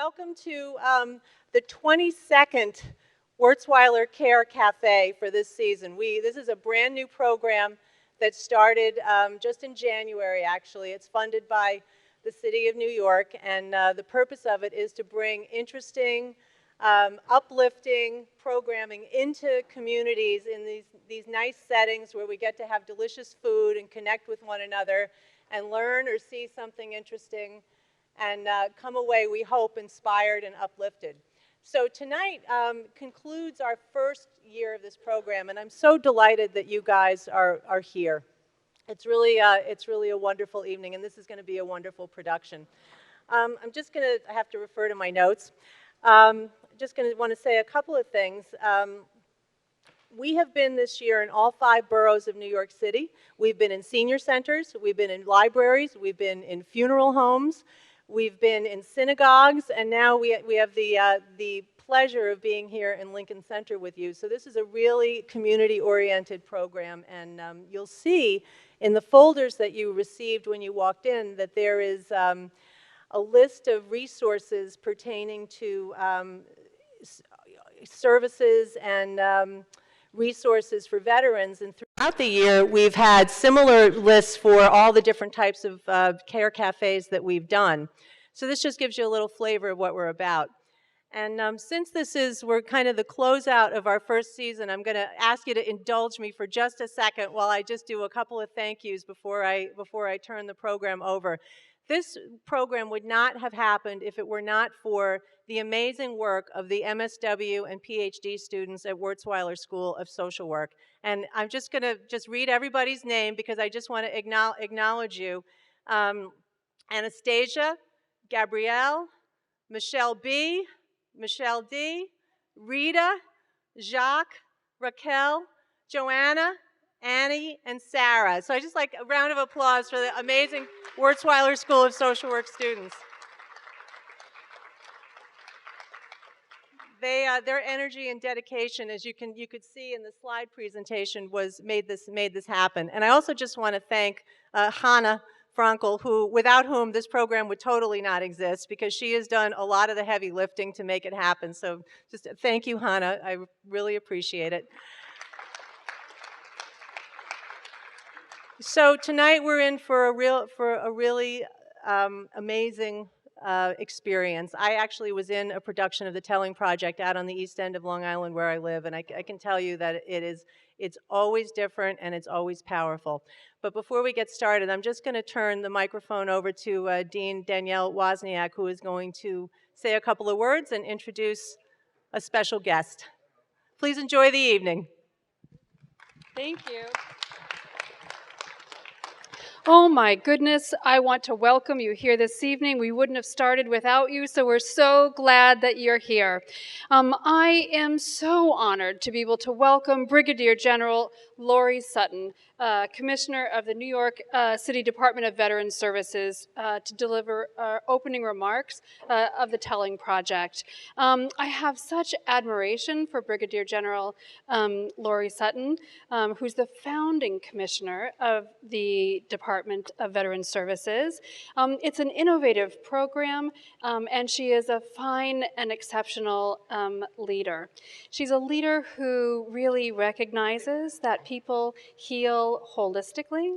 welcome to the 22nd Wurzweiler Care Cafe for this season. This is a brand new program that started just in January, actually. It's funded by the City of New York, and the purpose of it is to bring interesting, uplifting programming into communities in these nice settings where we get to have delicious food and connect with one another and learn or see something interesting and come away, we hope, inspired and uplifted. So tonight concludes our first year of this program, and I'm so delighted that you guys are here. It's really a wonderful evening, and this is going to be a wonderful production. I have to refer to my notes. Just going to want to say a couple of things. We have been this year in all 5 boroughs of New York City. We've been in senior centers, we've been in libraries, we've been in funeral homes, we've been in synagogues, and now we have the pleasure of being here in Lincoln Center with you. So this is a really community-oriented program, and you'll see in the folders that you received when you walked in that there is a list of resources pertaining to services and resources for veterans, and throughout the year we've had similar lists for all the different types of care cafes that we've done. So this just gives you a little flavor of what we're about. And since we're kind of the closeout of our first season, I'm going to ask you to indulge me for just a second while I just do a couple of thank yous before I turn the program over. This program would not have happened if it were not for the amazing work of the MSW and PhD students at Wurzweiler School of Social Work. And I'm just going to read everybody's name because I just want to acknowledge you. Anastasia, Gabrielle, Michelle B., Michelle D., Rita, Jacques, Raquel, Joanna, Annie, and Sarah. So I just like a round of applause for the amazing Wurzweiler School of Social Work students. Their energy and dedication, as you could see in the slide presentation, made this happen. And I also just want to thank Hannah Frankel, without whom this program would totally not exist, because she has done a lot of the heavy lifting to make it happen. So just thank you, Hannah. I really appreciate it. So tonight we're in for a really amazing experience. I actually was in a production of The Telling Project out on the East End of Long Island where I live, and I can tell you that it's always different and it's always powerful. But before we get started, I'm just going to turn the microphone over to Dean Danielle Wozniak, who is going to say a couple of words and introduce a special guest. Please enjoy the evening. Thank you. Oh my goodness, I want to welcome you here this evening. We wouldn't have started without you, so we're so glad that you're here. I am so honored to be able to welcome Brigadier General Lori Sutton, Commissioner of the New York City Department of Veterans Services, to deliver opening remarks of the Telling Project. I have such admiration for Brigadier General Lori Sutton, who's the founding commissioner of the Department of Veterans Services. It's an innovative program, and she is a fine and exceptional leader. She's a leader who really recognizes that people heal holistically,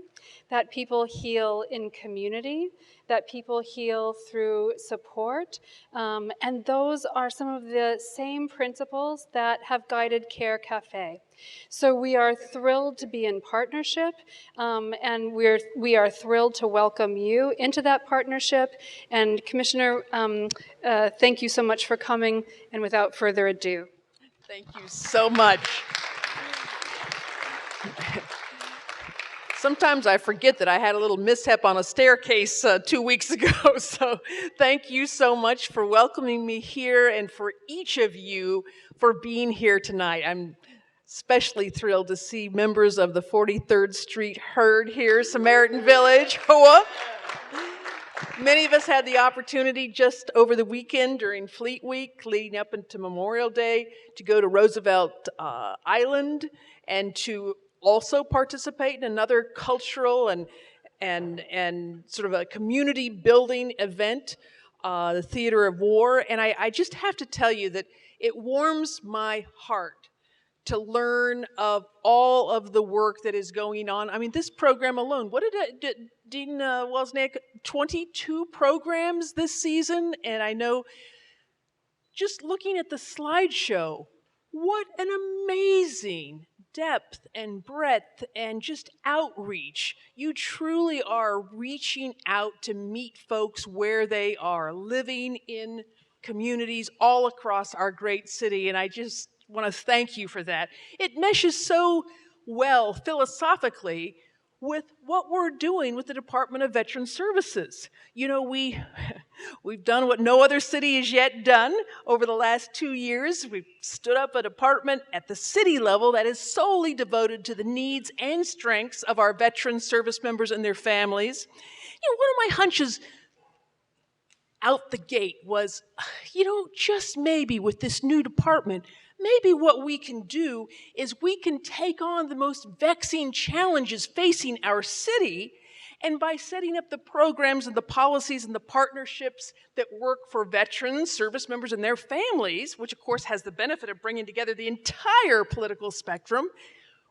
that people heal in community, that people heal through support, and those are some of the same principles that have guided Care Cafe. So we are thrilled to be in partnership, and we are thrilled to welcome you into that partnership. And Commissioner, thank you so much for coming, and without further ado. Thank you so much. Sometimes I forget that I had a little mishap on a staircase 2 weeks ago, so thank you so much for welcoming me here and for each of you for being here tonight. I'm especially thrilled to see members of the 43rd Street Herd here, Samaritan Village. Hoa! Many of us had the opportunity just over the weekend during Fleet Week, leading up into Memorial Day, to go to Roosevelt Island and to also participate in another cultural and sort of a community building event the theater of war. And I just have to tell you that it warms my heart to learn of all of the work that is going on. I mean, this program alone, what did Dean Wozniak, 22 programs this season? And I know just looking at the slideshow, what an amazing depth and breadth and just outreach. You truly are reaching out to meet folks where they are, living in communities all across our great city, and I just want to thank you for that. It meshes so well philosophically with what we're doing with the Department of Veteran Services. You know, we've done what no other city has yet done over the last 2 years. We've stood up a department at the city level that is solely devoted to the needs and strengths of our veteran service members and their families. You know, one of my hunches out the gate was, just maybe with this new department, maybe what we can do is we can take on the most vexing challenges facing our city, and by setting up the programs and the policies and the partnerships that work for veterans, service members, and their families, which of course has the benefit of bringing together the entire political spectrum,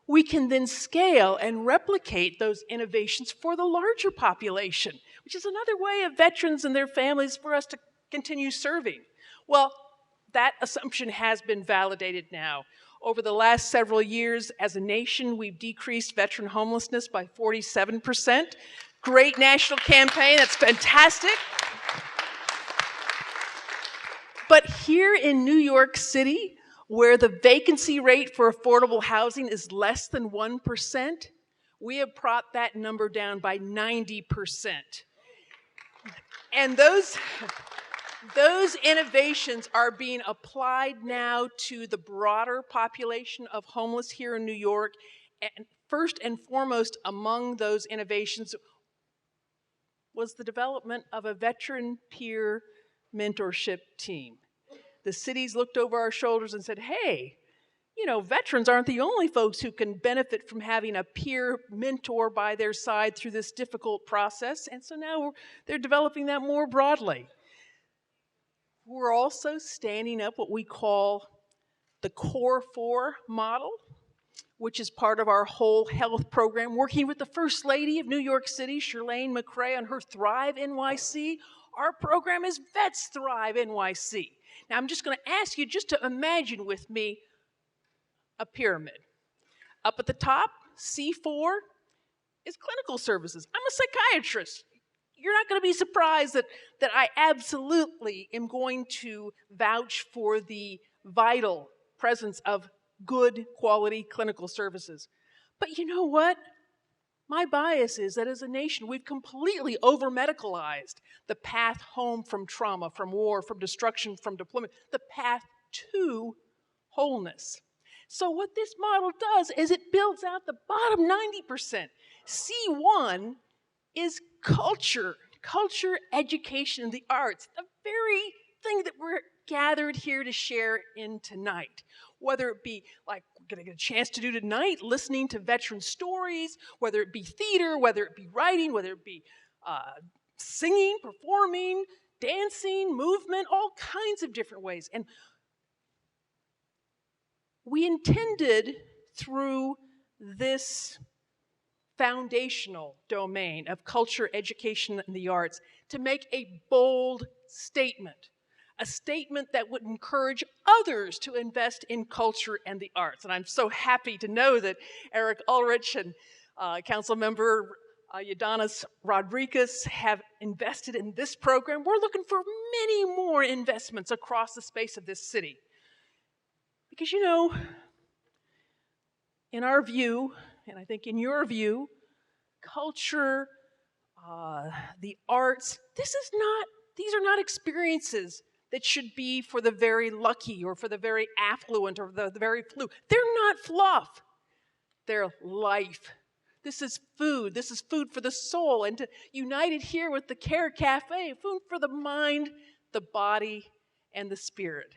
we can then scale and replicate those innovations for the larger population, which is another way of veterans and their families for us to continue serving. Well, that assumption has been validated now. Over the last several years, as a nation, we've decreased veteran homelessness by 47%. Great national campaign, that's fantastic. But here in New York City, where the vacancy rate for affordable housing is less than 1%, we have brought that number down by 90%. And those innovations are being applied now to the broader population of homeless here in New York. And first and foremost among those innovations was the development of a veteran peer mentorship team. The cities looked over our shoulders and said, hey, veterans aren't the only folks who can benefit from having a peer mentor by their side through this difficult process. And so now they're developing that more broadly. We're also standing up what we call the Core 4 model, which is part of our whole health program, working with the First Lady of New York City, Shirlane McRae, on her Thrive NYC. Our program is Vets Thrive NYC. Now, I'm just going to ask you just to imagine with me a pyramid. Up at the top, C4, is clinical services. I'm a psychiatrist. You're not going to be surprised that I absolutely am going to vouch for the vital presence of good quality clinical services. But you know what? My bias is that as a nation, we've completely over-medicalized the path home from trauma, from war, from destruction, from deployment, the path to wholeness. So what this model does is it builds out the bottom 90%. C1 is culture, education, and the arts, the very thing that we're gathered here to share in tonight. Whether it be like we're going to get a chance to do tonight, listening to veteran stories, whether it be theater, whether it be writing, whether it be singing, performing, dancing, movement, all kinds of different ways. And we intended through this foundational domain of culture, education, and the arts to make a bold statement. A statement that would encourage others to invest in culture and the arts. And I'm so happy to know that Eric Ulrich and Council Member Yadanis Rodriguez have invested in this program. We're looking for many more investments across the space of this city. Because in our view, and I think in your view, culture, the arts, these are not experiences that should be for the very lucky or for the very affluent or the very few. They're not fluff. They're life. This is food. This is food for the soul. And to unite it here with the Care Cafe, food for the mind, the body, and the spirit.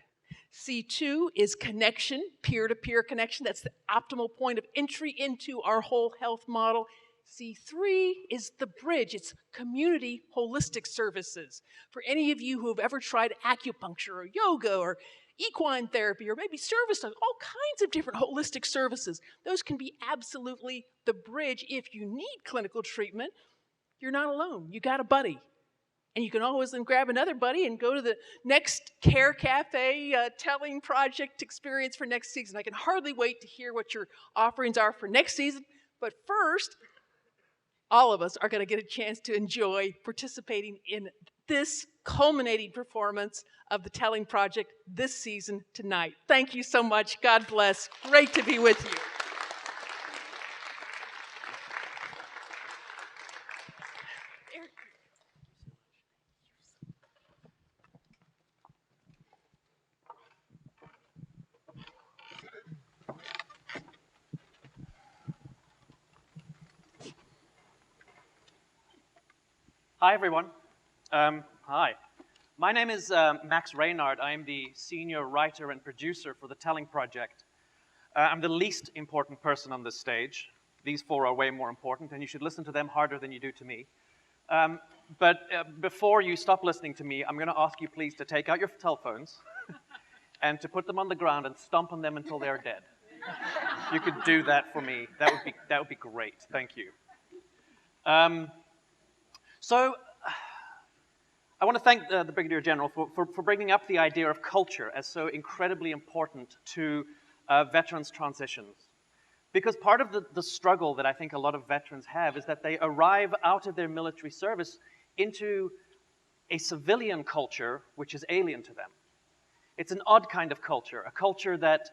C2 is connection, peer-to-peer connection. That's the optimal point of entry into our whole health model. C3 is the bridge. It's community holistic services. For any of you who have ever tried acupuncture or yoga or equine therapy or maybe service dogs, all kinds of different holistic services, those can be absolutely the bridge. If you need clinical treatment, you're not alone. You got a buddy. And you can always then grab another buddy and go to the next Care Cafe telling project experience for next season. I can hardly wait to hear what your offerings are for next season. But first, all of us are going to get a chance to enjoy participating in this culminating performance of the Telling Project this season tonight. Thank you so much. God bless. Great to be with you. Hi, everyone. Hi. My name is Max Reynard. I am the senior writer and producer for the Telling Project. I'm the least important person on this stage. These four are way more important, and you should listen to them harder than you do to me. But before you stop listening to me, I'm going to ask you please to take out your telephones and to put them on the ground and stomp on them until they're dead. If you could do that for me, that would be great. Thank you. So, I want to thank the Brigadier General for bringing up the idea of culture as so incredibly important to veterans' transitions. Because part of the struggle that I think a lot of veterans have is that they arrive out of their military service into a civilian culture which is alien to them. It's an odd kind of culture, a culture that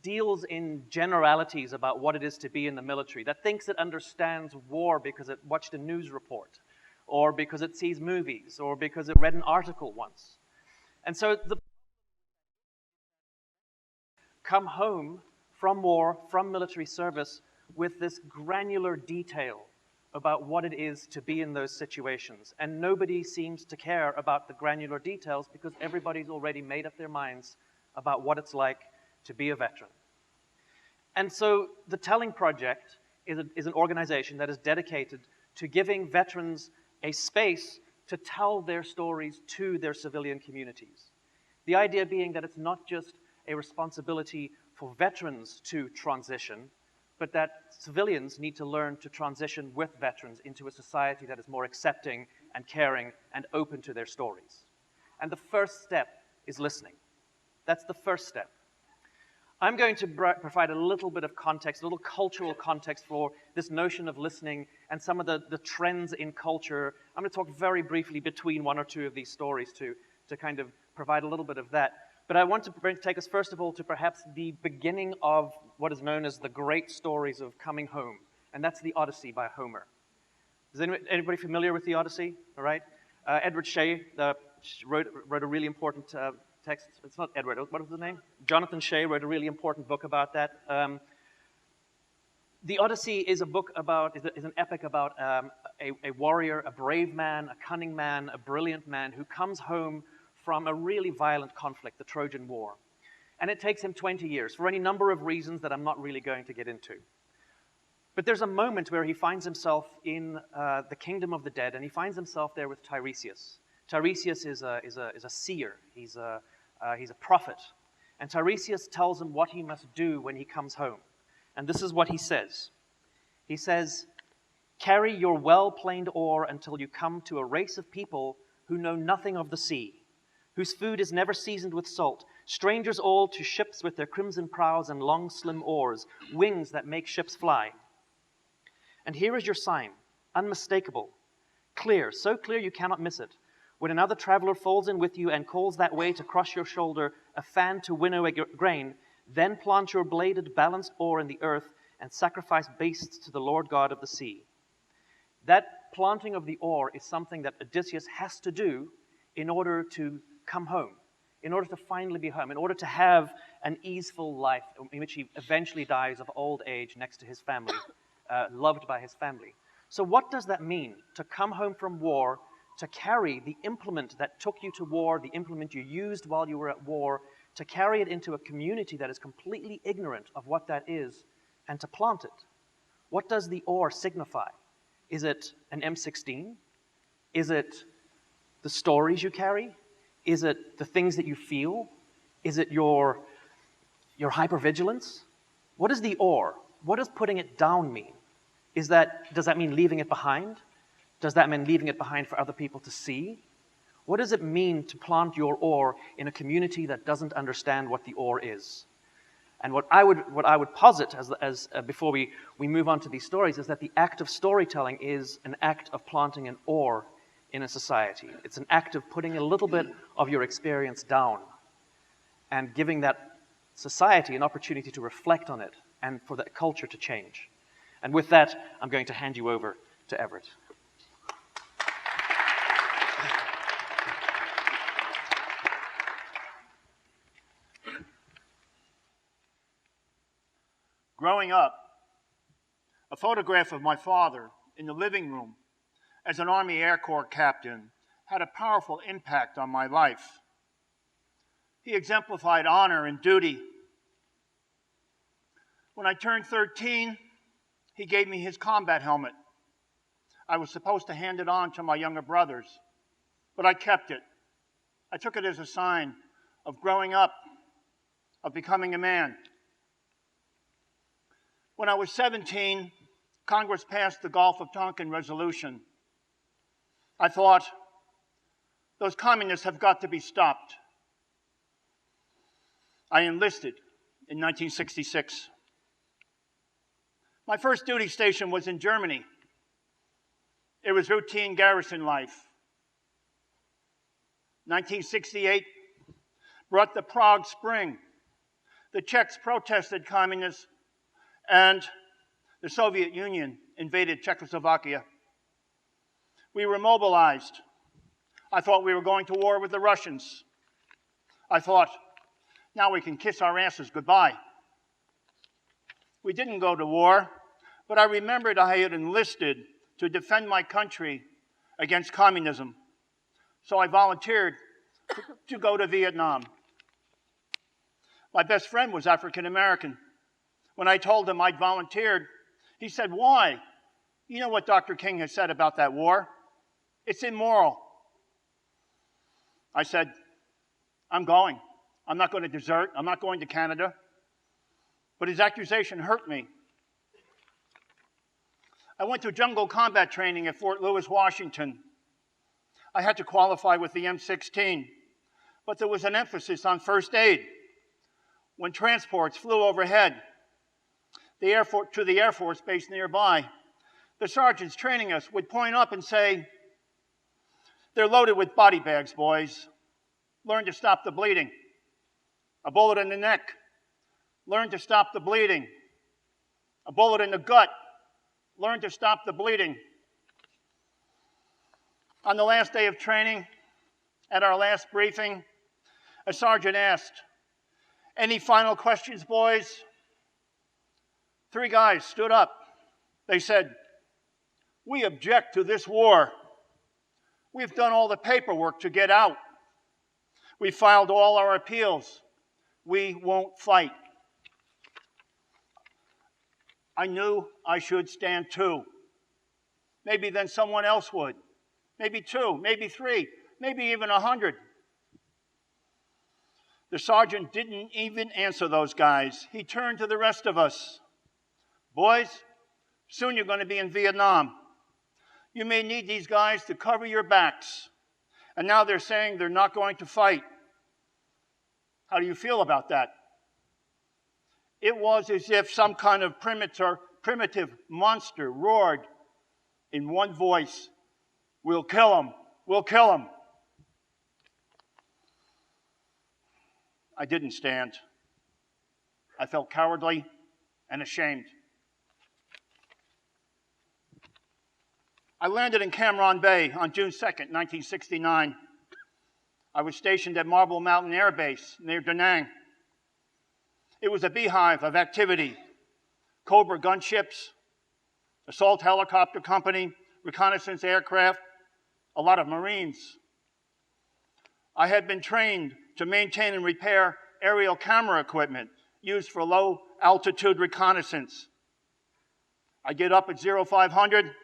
deals in generalities about what it is to be in the military, that thinks it understands war because it watched a news report, or because it sees movies, or because it read an article once. And so the come home from war, from military service, with this granular detail about what it is to be in those situations. And nobody seems to care about the granular details because everybody's already made up their minds about what it's like to be a veteran. And so the Telling Project is an organization that is dedicated to giving veterans a space to tell their stories to their civilian communities. The idea being that it's not just a responsibility for veterans to transition, but that civilians need to learn to transition with veterans into a society that is more accepting and caring and open to their stories. And the first step is listening. That's the first step. I'm going to provide a little bit of context, a little cultural context for this notion of listening and some of the trends in culture. I'm going to talk very briefly between one or two of these stories to kind of provide a little bit of that. But I want to take us first of all to perhaps the beginning of what is known as the great stories of coming home, and that's the Odyssey by Homer. Is anybody familiar with the Odyssey? All right. Edward Shea wrote a really important text. It's not Edward. What was his name? Jonathan Shea wrote a really important book about that. The Odyssey is a book about, is an epic about a warrior, a brave man, a cunning man, a brilliant man who comes home from a really violent conflict, the Trojan War. And it takes him 20 years for any number of reasons that I'm not really going to get into. But there's a moment where he finds himself in the kingdom of the dead, and he finds himself there with Tiresias. Tiresias is a seer. He's a prophet. And Tiresias tells him what he must do when he comes home. And this is what he says. He says, "Carry your well-planed oar until you come to a race of people who know nothing of the sea, whose food is never seasoned with salt, strangers all to ships with their crimson prows and long slim oars, wings that make ships fly. And here is your sign, unmistakable, clear, so clear you cannot miss it. When another traveler falls in with you and calls that way to cross your shoulder, a fan to winnow a grain, then plant your bladed, balanced oar in the earth and sacrifice beasts to the Lord God of the sea." That planting of the oar is something that Odysseus has to do in order to come home, in order to finally be home, in order to have an easeful life in which he eventually dies of old age next to his family, loved by his family. So what does that mean, to come home from war, to carry the implement that took you to war, the implement you used while you were at war, to carry it into a community that is completely ignorant of what that is, and to plant it? What does the oar signify? Is it an M16? Is it the stories you carry? Is it the things that you feel? Is it your hypervigilance? What is the or? What does putting it down mean? Does that mean leaving it behind? Does that mean leaving it behind for other people to see? What does it mean to plant your or in a community that doesn't understand what the or is? And what I would posit as before we move on to these stories is that the act of storytelling is an act of planting an or in a society. It's an act of putting a little bit of your experience down and giving that society an opportunity to reflect on it and for that culture to change. And with that, I'm going to hand you over to Everett. Growing up, a photograph of my father in the living room as an Army Air Corps captain had a powerful impact on my life. He exemplified honor and duty. When I turned 13, he gave me his combat helmet. I was supposed to hand it on to my younger brothers, but I kept it. I took it as a sign of growing up, of becoming a man. When I was 17, Congress passed the Gulf of Tonkin Resolution. I thought, those communists have got to be stopped. I enlisted in 1966. My first duty station was in Germany. It was routine garrison life. 1968 brought the Prague Spring. The Czechs protested communists, and the Soviet Union invaded Czechoslovakia. We were mobilized. I thought we were going to war with the Russians. I thought, now we can kiss our asses goodbye. We didn't go to war, but I remembered I had enlisted to defend my country against communism. So I volunteered to go to Vietnam. My best friend was African American. When I told him I'd volunteered, he said, "Why? You know what Dr. King has said about that war? It's immoral." I said, "I'm going. I'm not going to desert. I'm not going to Canada." But his accusation hurt me. I went to jungle combat training at Fort Lewis, Washington. I had to qualify with the M16, but there was an emphasis on first aid. When transports flew overhead to the Air Force base nearby, the sergeants training us would point up and say, "They're loaded with body bags, boys. Learn to stop the bleeding. A bullet in the neck. Learn to stop the bleeding. A bullet in the gut. Learn to stop the bleeding." On the last day of training, at our last briefing, a sergeant asked, "Any final questions, boys?" 3 guys stood up. They said, "We object to this war. We've done all the paperwork to get out. We filed all our appeals. We won't fight." I knew I should stand too. Maybe then someone else would. Maybe 2, maybe 3, maybe even 100. The sergeant didn't even answer those guys. He turned to the rest of us. "Boys, soon you're going to be in Vietnam. You may need these guys to cover your backs. And now they're saying they're not going to fight. How do you feel about that?" It was as if some kind of primitive monster roared in one voice, "We'll kill them, we'll kill them." I didn't stand. I felt cowardly and ashamed. I landed in Cam Bay on June 2nd, 1969. I was stationed at Marble Mountain Air Base near Da Nang. It was a beehive of activity. Cobra gunships, assault helicopter company, reconnaissance aircraft, a lot of Marines. I had been trained to maintain and repair aerial camera equipment used for low-altitude reconnaissance. I get up at 0500,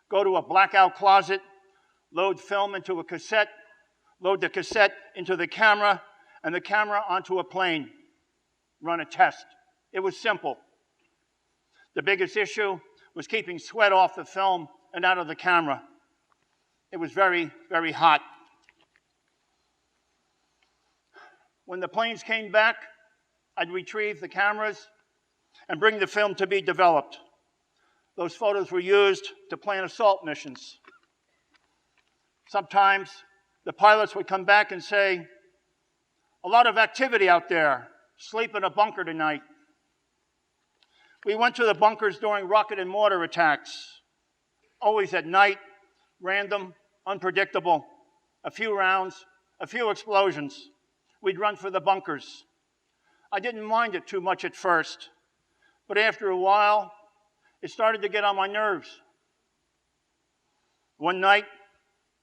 go to a blackout closet, load film into a cassette, load the cassette into the camera, and the camera onto a plane, run a test. It was simple. The biggest issue was keeping sweat off the film and out of the camera. It was very, very hot. When the planes came back, I'd retrieve the cameras and bring the film to be developed. Those photos were used to plan assault missions. Sometimes the pilots would come back and say, "A lot of activity out there. Sleep in a bunker tonight." We went to the bunkers during rocket and mortar attacks. Always at night, random, unpredictable. A few rounds, a few explosions. We'd run for the bunkers. I didn't mind it too much at first, but after a while, it started to get on my nerves. One night,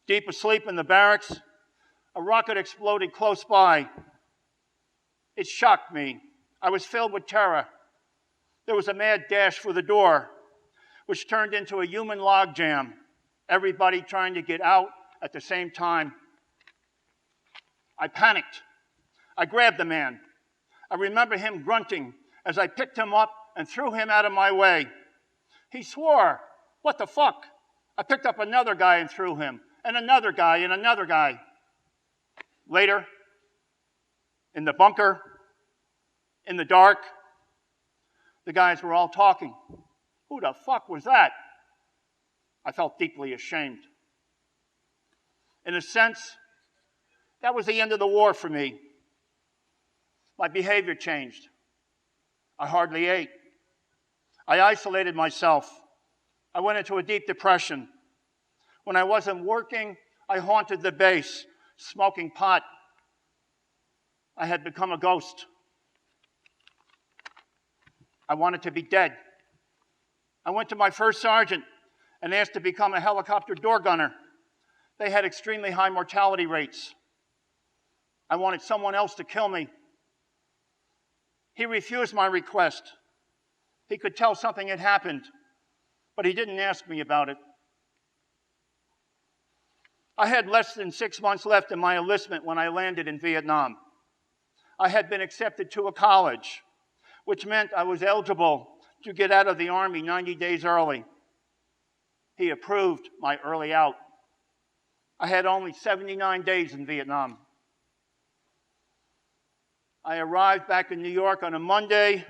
deep asleep in the barracks, a rocket exploded close by. It shocked me. I was filled with terror. There was a mad dash for the door, which turned into a human logjam, everybody trying to get out at the same time. I panicked. I grabbed the man. I remember him grunting as I picked him up and threw him out of my way. He swore, "What the fuck?" I picked up another guy and threw him, and another guy and another guy. Later, in the bunker, in the dark, the guys were all talking. Who the fuck was that? I felt deeply ashamed. In a sense, that was the end of the war for me. My behavior changed. I hardly ate. I isolated myself. I went into a deep depression. When I wasn't working, I haunted the base, smoking pot. I had become a ghost. I wanted to be dead. I went to my first sergeant and asked to become a helicopter door gunner. They had extremely high mortality rates. I wanted someone else to kill me. He refused my request. He could tell something had happened, but he didn't ask me about it. I had less than 6 months left in my enlistment when I landed in Vietnam. I had been accepted to a college, which meant I was eligible to get out of the Army 90 days early. He approved my early out. I had only 79 days in Vietnam. I arrived back in New York on a Monday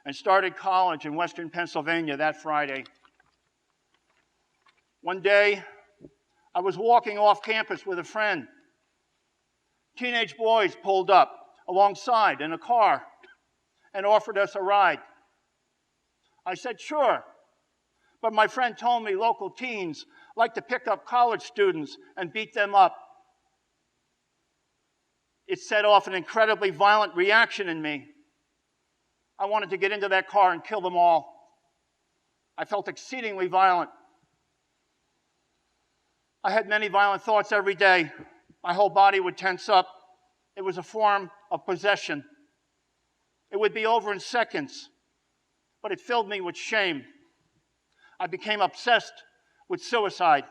and started college in Western Pennsylvania that Friday. One day, I was walking off campus with a friend. Teenage boys pulled up alongside in a car and offered us a ride. I said, "Sure," but my friend told me local teens like to pick up college students and beat them up. It set off an incredibly violent reaction in me. I wanted to get into that car and kill them all. I felt exceedingly violent. I had many violent thoughts every day. My whole body would tense up. It was a form of possession. It would be over in seconds, but it filled me with shame. I became obsessed with suicide.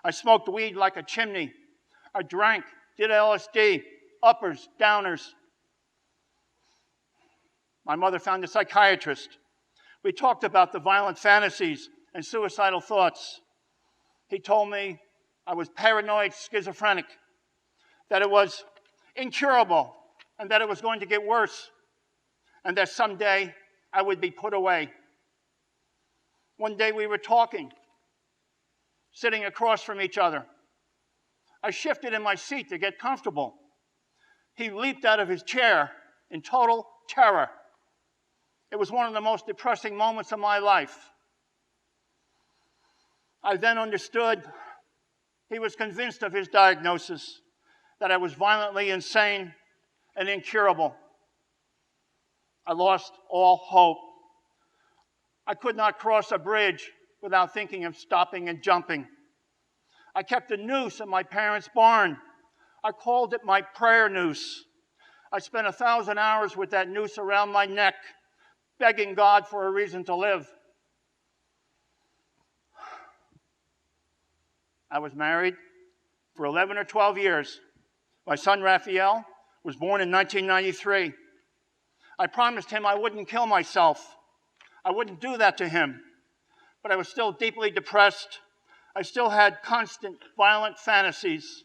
I smoked weed like a chimney. I drank, did LSD, uppers, downers. My mother found a psychiatrist. We talked about the violent fantasies and suicidal thoughts. He told me I was paranoid schizophrenic, that it was incurable, and that it was going to get worse, and that someday I would be put away. One day we were talking, sitting across from each other. I shifted in my seat to get comfortable. He leaped out of his chair in total terror. It was one of the most depressing moments of my life. I then understood he was convinced of his diagnosis, that I was violently insane and incurable. I lost all hope. I could not cross a bridge without thinking of stopping and jumping. I kept a noose in my parents' barn. I called it my prayer noose. I spent 1,000 hours with that noose around my neck, begging God for a reason to live. I was married for 11 or 12 years. My son, Raphael, was born in 1993. I promised him I wouldn't kill myself. I wouldn't do that to him. But I was still deeply depressed. I still had constant violent fantasies.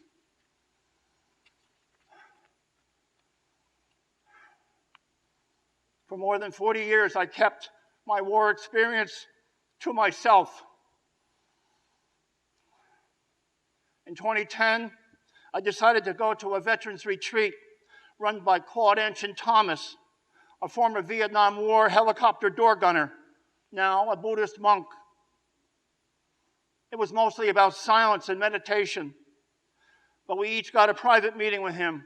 For more than 40 years, I kept my war experience to myself. In 2010, I decided to go to a veterans retreat run by Claude Anshin Thomas, a former Vietnam War helicopter door gunner, now a Buddhist monk. It was mostly about silence and meditation, but we each got a private meeting with him.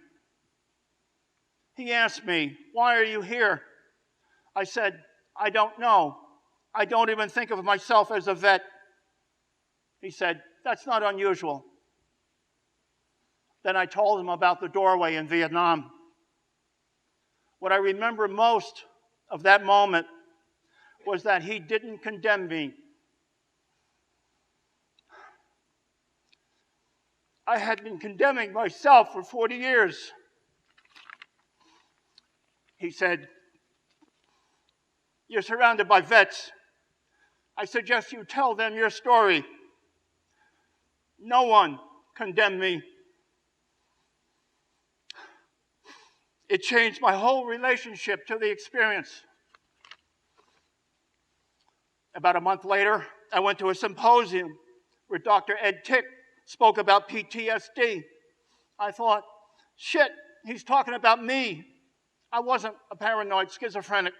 He asked me, "Why are you here?" I said, "I don't know. I don't even think of myself as a vet." He said, "That's not unusual." Then I told him about the doorway in Vietnam. What I remember most of that moment was that he didn't condemn me. I had been condemning myself for 40 years. He said, "You're surrounded by vets. I suggest you tell them your story." No one condemned me. It changed my whole relationship to the experience. About a month later, I went to a symposium where Dr. Ed Tick spoke about PTSD. I thought, shit, he's talking about me. I wasn't a paranoid schizophrenic.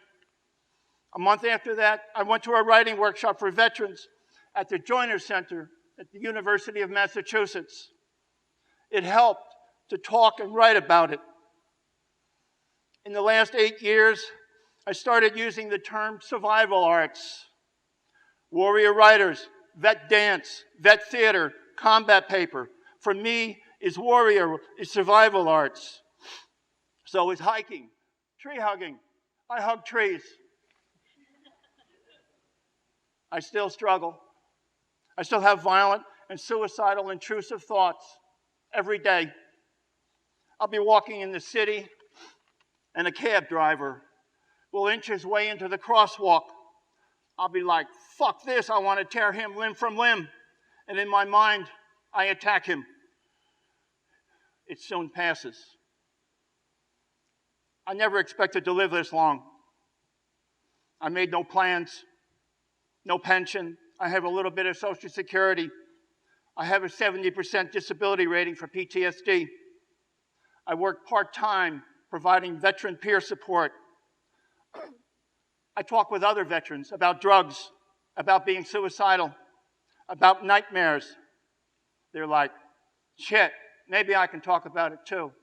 A month after that, I went to a writing workshop for veterans at the Joyner Center at the University of Massachusetts. It helped to talk and write about it. In the last 8 years, I started using the term survival arts. Warrior writers, vet dance, vet theater, combat paper. For me, is survival arts. So is hiking, tree hugging. I hug trees. I still struggle. I still have violent and suicidal intrusive thoughts every day. I'll be walking in the city and a cab driver will inch his way into the crosswalk. I'll be like, fuck this, I want to tear him limb from limb. And in my mind, I attack him. It soon passes. I never expected to live this long. I made no plans, no pension. I have a little bit of Social Security. I have a 70% disability rating for PTSD. I work part-time providing veteran peer support. I talk with other veterans about drugs, about being suicidal, about nightmares. They're like, shit, maybe I can talk about it too.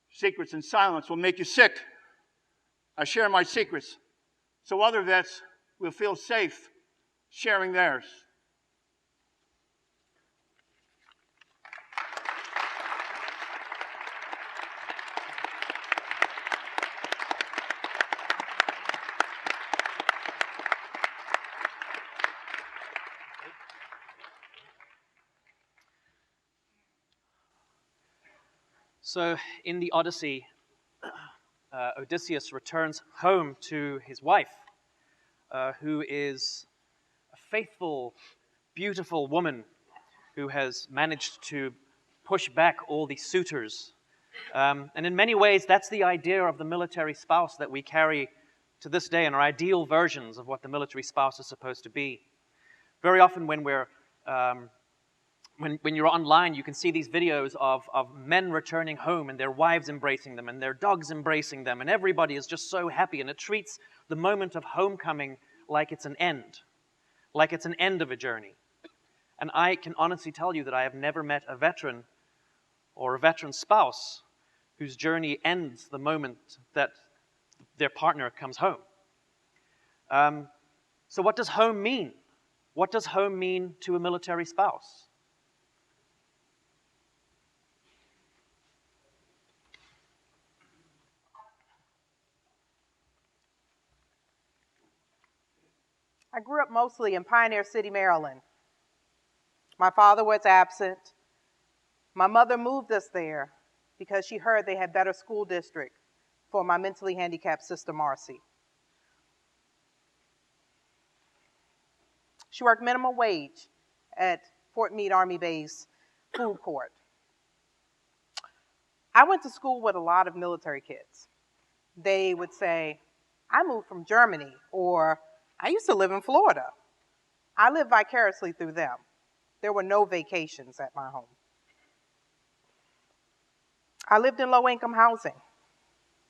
Secrets and silence will make you sick. I share my secrets so other vets will feel safe sharing theirs. So in the Odyssey, Odysseus returns home to his wife, who is a faithful, beautiful woman who has managed to push back all the suitors. And in many ways, that's the idea of the military spouse that we carry to this day, and our ideal versions of what the military spouse is supposed to be. Very often when we're when you're online, you can see these videos of men returning home and their wives embracing them and their dogs embracing them, and everybody is just so happy, and it treats the moment of homecoming like it's an end of a journey. And I can honestly tell you that I have never met a veteran or a veteran spouse whose journey ends the moment that their partner comes home. So what does home mean? What does home mean to a military spouse? I grew up mostly in Pioneer City, Maryland. My father was absent. My mother moved us there because she heard they had better school district for my mentally handicapped sister, Marcy. She worked minimum wage at Fort Meade Army Base food court. I went to school with a lot of military kids. They would say, I moved from Germany, or I used to live in Florida. I lived vicariously through them. There were no vacations at my home. I lived in low-income housing.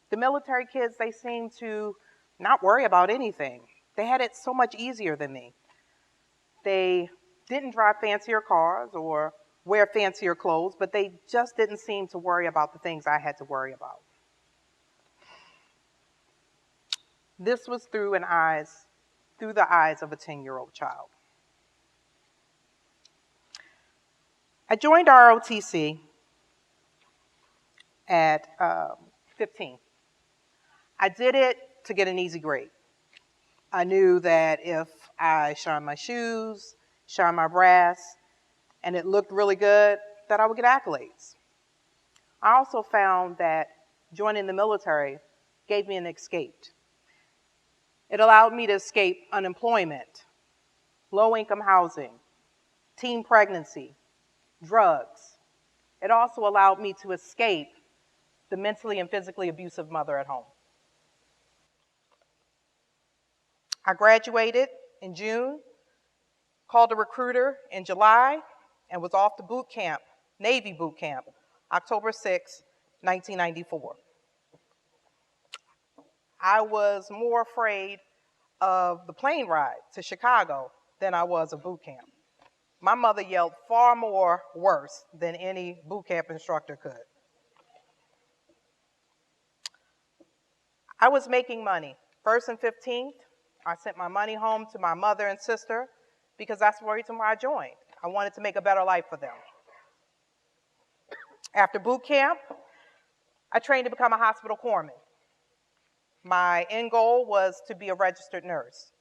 The military kids, they seemed to not worry about anything. They had it so much easier than me. They didn't drive fancier cars or wear fancier clothes, but they just didn't seem to worry about the things I had to worry about. This was through the eyes of a 10-year-old child. I joined ROTC at 15. I did it to get an easy grade. I knew that if I shined my shoes, shined my brass, and it looked really good, that I would get accolades. I also found that joining the military gave me an escape. It allowed me to escape unemployment, low-income housing, teen pregnancy, drugs. It also allowed me to escape the mentally and physically abusive mother at home. I graduated in June, called a recruiter in July, and was off to boot camp, Navy boot camp, October 6, 1994. I was more afraid of the plane ride to Chicago than I was of boot camp. My mother yelled far more worse than any boot camp instructor could. I was making money. 1st and 15th, I sent my money home to my mother and sister because that's the reason why I joined. I wanted to make a better life for them. After boot camp, I trained to become a hospital corpsman. My end goal was to be a registered nurse.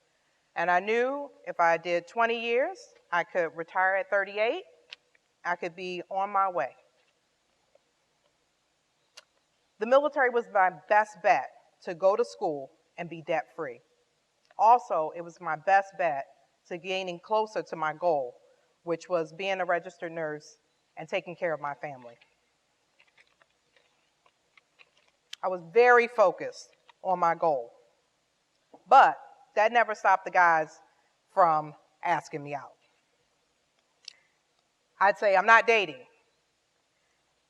And I knew if I did 20 years, I could retire at 38. I could be on my way. The military was my best bet to go to school and be debt-free. Also, it was my best bet to gaining closer to my goal, which was being a registered nurse and taking care of my family. I was very focused on my goal, but that never stopped the guys from asking me out. I'd say, I'm not dating.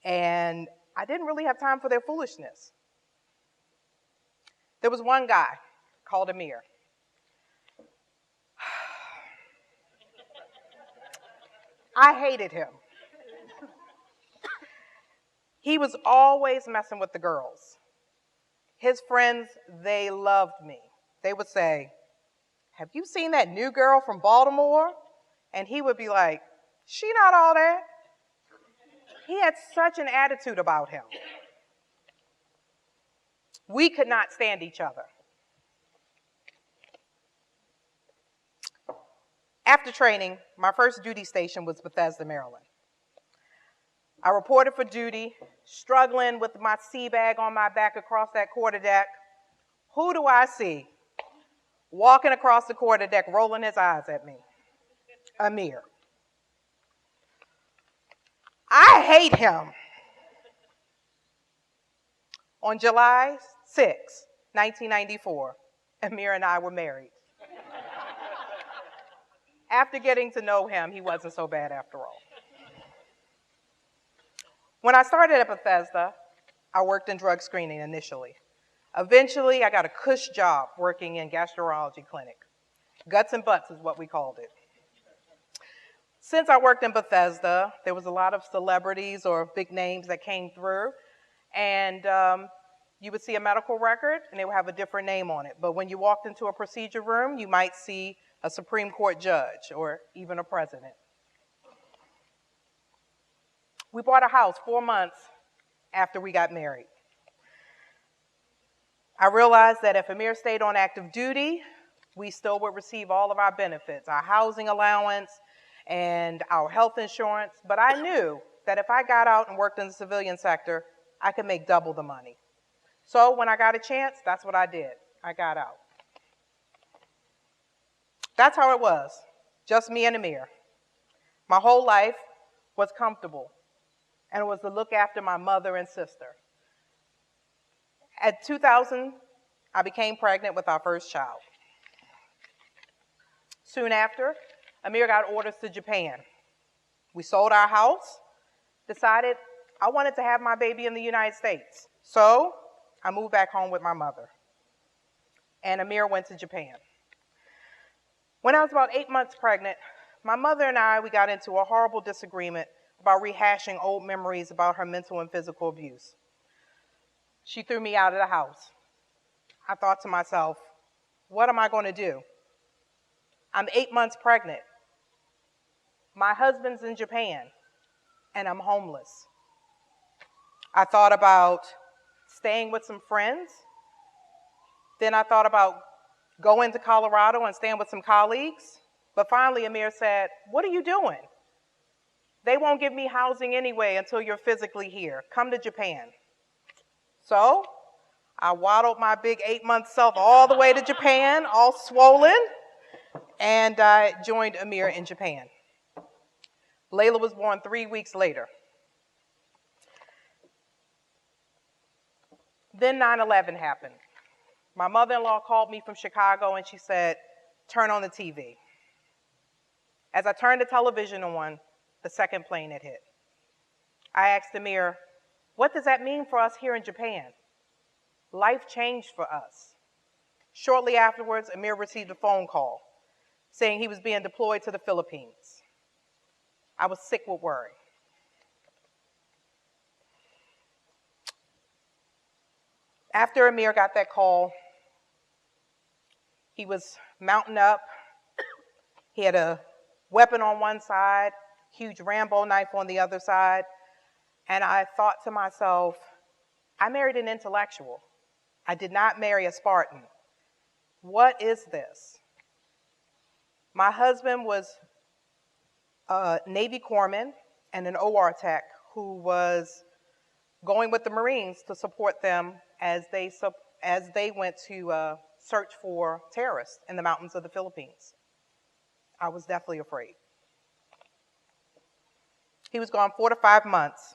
And I didn't really have time for their foolishness. There was one guy called Amir. I hated him. He was always messing with the girls. His friends, they loved me. They would say, have you seen that new girl from Baltimore? And he would be like, she not all that. He had such an attitude about him. We could not stand each other. After training, my first duty station was Bethesda, Maryland. I reported for duty, struggling with my sea bag on my back across that quarterdeck. Who do I see walking across the quarterdeck, rolling his eyes at me? Amir. I hate him. On July 6, 1994, Amir and I were married. After getting to know him, he wasn't so bad after all. When I started at Bethesda, I worked in drug screening initially. Eventually, I got a cush job working in gastroenterology clinic. Guts and butts is what we called it. Since I worked in Bethesda, there was a lot of celebrities or big names that came through, and you would see a medical record, and they would have a different name on it. But when you walked into a procedure room, you might see a Supreme Court judge or even a president. We bought a house 4 months after we got married. I realized that if Amir stayed on active duty, we still would receive all of our benefits, our housing allowance, and our health insurance, but I knew that if I got out and worked in the civilian sector, I could make double the money. So when I got a chance, that's what I did. I got out. That's how it was, just me and Amir. My whole life was comfortable, and it was to look after my mother and sister. At 2000, I became pregnant with our first child. Soon after, Amir got orders to Japan. We sold our house, decided I wanted to have my baby in the United States. So I moved back home with my mother, and Amir went to Japan. When I was about 8 months pregnant, my mother and I, we got into a horrible disagreement about rehashing old memories about her mental and physical abuse. She threw me out of the house. I thought to myself, what am I going to do? I'm 8 months pregnant. My husband's in Japan, and I'm homeless. I thought about staying with some friends. Then I thought about going to Colorado and staying with some colleagues. But finally, Amir said, what are you doing? They won't give me housing anyway until you're physically here. Come to Japan. So I waddled my big 8-month self all the way to Japan, all swollen, and I joined Amir in Japan. Layla was born 3 weeks later. Then 9/11 happened. My mother-in-law called me from Chicago and she said, turn on the TV. As I turned the television on, the second plane had hit. I asked Amir, what does that mean for us here in Japan? Life changed for us. Shortly afterwards, Amir received a phone call saying he was being deployed to the Philippines. I was sick with worry. After Amir got that call, he was mounting up. He had a weapon on one side, huge Rambo knife on the other side. And I thought to myself, I married an intellectual. I did not marry a Spartan. What is this? My husband was a Navy corpsman and an OR tech who was going with the Marines to support them as they went to search for terrorists in the mountains of the Philippines. I was deathly afraid. He was gone 4 to 5 months.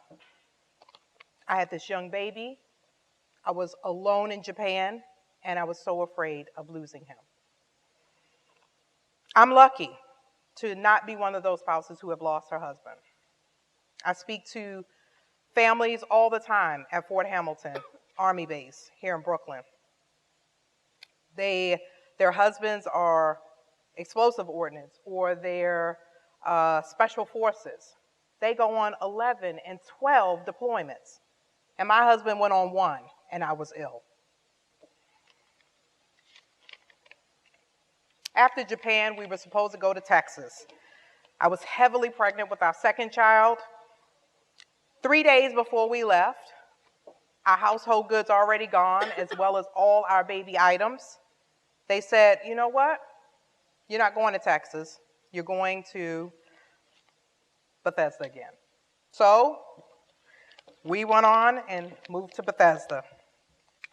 I had this young baby. I was alone in Japan, and I was so afraid of losing him. I'm lucky to not be one of those spouses who have lost her husband. I speak to families all the time at Fort Hamilton, Army Base here in Brooklyn. Their husbands are explosive ordnance or they're special forces. They go on 11 and 12 deployments. And my husband went on 1, and I was ill. After Japan, we were supposed to go to Texas. I was heavily pregnant with our second child. 3 days before we left, our household goods already gone, as well as all our baby items. They said, you know what? You're not going to Texas. You're going to Bethesda again. So we went on and moved to Bethesda.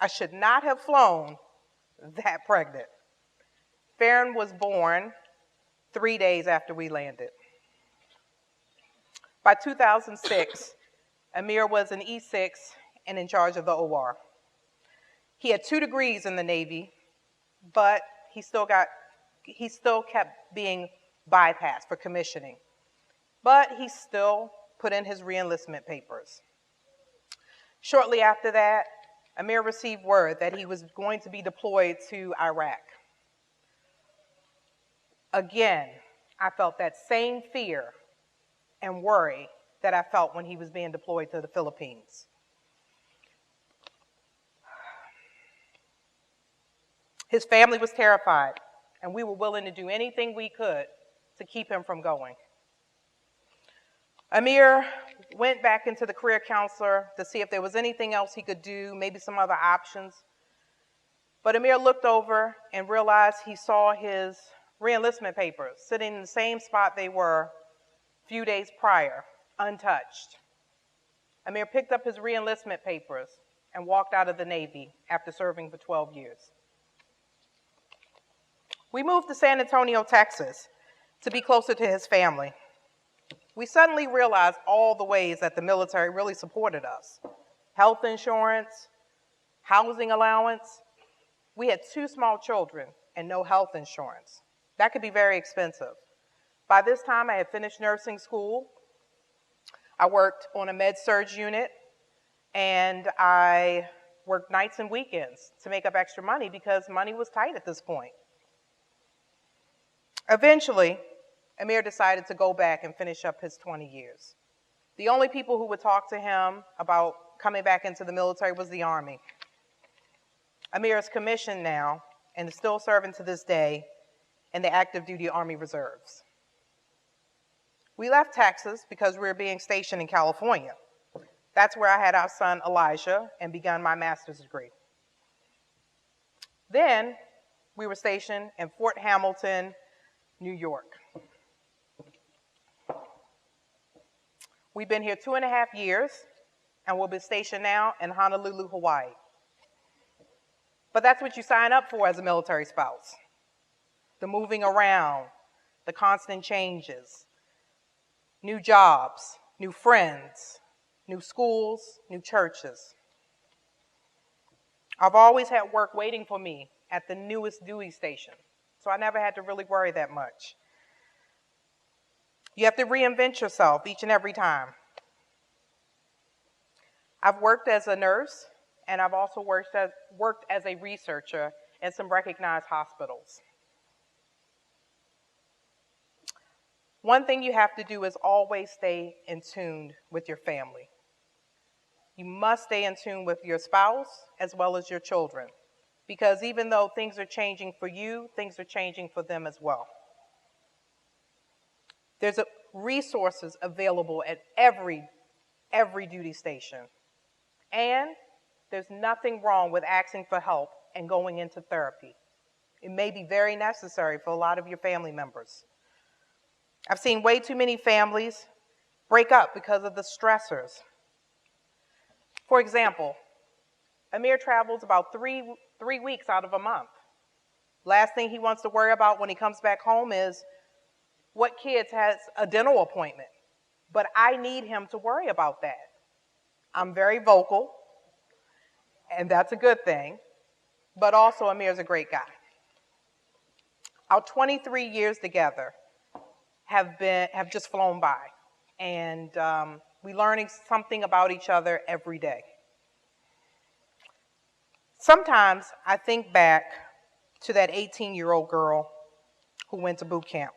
I should not have flown that pregnant. Farron was born 3 days after we landed. By 2006, Amir was an E6 and in charge of the OR. He had 2 degrees in the Navy, but he still kept being bypassed for commissioning. But he still put in his reenlistment papers. Shortly after that, Amir received word that he was going to be deployed to Iraq. Again, I felt that same fear and worry that I felt when he was being deployed to the Philippines. His family was terrified, and we were willing to do anything we could to keep him from going. Amir went back into the career counselor to see if there was anything else he could do, maybe some other options. But Amir looked over and realized he saw his reenlistment papers sitting in the same spot they were few days prior, untouched. Amir picked up his re-enlistment papers and walked out of the Navy after serving for 12 years. We moved to San Antonio, Texas, to be closer to his family. We suddenly realized all the ways that the military really supported us. Health insurance, housing allowance. We had 2 small children and no health insurance. That could be very expensive. By this time, I had finished nursing school. I worked on a med-surg unit, and I worked nights and weekends to make up extra money because money was tight at this point. Eventually, Amir decided to go back and finish up his 20 years. The only people who would talk to him about coming back into the military was the Army. Amir is commissioned now and is still serving to this day in the active duty Army Reserves. We left Texas because we were being stationed in California. That's where I had our son Elijah and begun my master's degree. Then we were stationed in Fort Hamilton, New York. We've been here 2.5 years, and we'll be stationed now in Honolulu, Hawaii. But that's what you sign up for as a military spouse. The moving around, the constant changes, new jobs, new friends, new schools, new churches. I've always had work waiting for me at the newest duty station, so I never had to really worry that much. You have to reinvent yourself each and every time. I've worked as a nurse, and I've also worked as a researcher in some recognized hospitals. One thing you have to do is always stay in tune with your family. You must stay in tune with your spouse as well as your children, because even though things are changing for you, things are changing for them as well. There's resources available at every duty station. And there's nothing wrong with asking for help and going into therapy. It may be very necessary for a lot of your family members. I've seen way too many families break up because of the stressors. For example, Amir travels about three weeks out of a month. Last thing he wants to worry about when he comes back home is what kids has a dental appointment. But I need him to worry about that. I'm very vocal, and that's a good thing, but also Amir's a great guy. Our 23 years together have just flown by, and we're learning something about each other every day. Sometimes I think back to that 18-year-old girl who went to boot camp.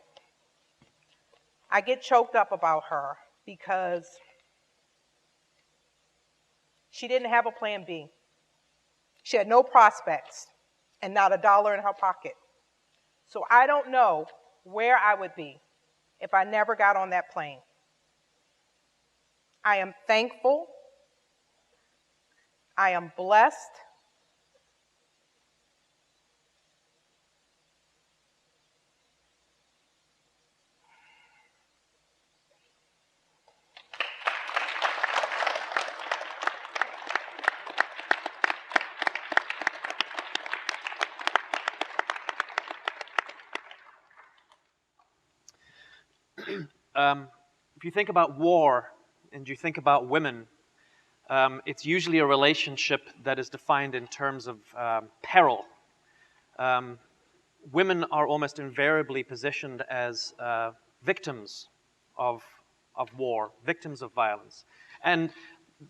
I get choked up about her because she didn't have a plan B. She had no prospects and not $1 in her pocket. So I don't know where I would be if I never got on that plane. I am thankful. I am blessed. If you think about war and you think about women, it's usually a relationship that is defined in terms of peril. Women are almost invariably positioned as victims of war, victims of violence. And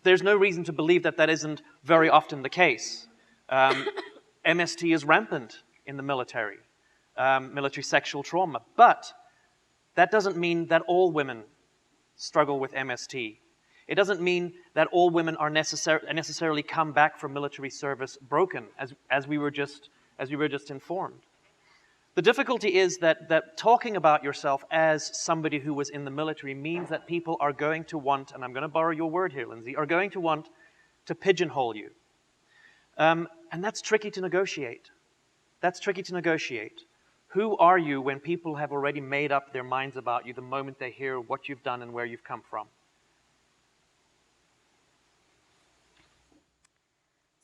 there's no reason to believe that that isn't very often the case. MST is rampant in the military, military sexual trauma, but that doesn't mean that all women struggle with MST. It doesn't mean that all women are necessarily come back from military service broken, as we were just informed. The difficulty is that talking about yourself as somebody who was in the military means that people are going to want, and I'm going to borrow your word here, Lindsay, are going to want to pigeonhole you. And that's tricky to negotiate. That's tricky to negotiate. Who are you when people have already made up their minds about you the moment they hear what you've done and where you've come from?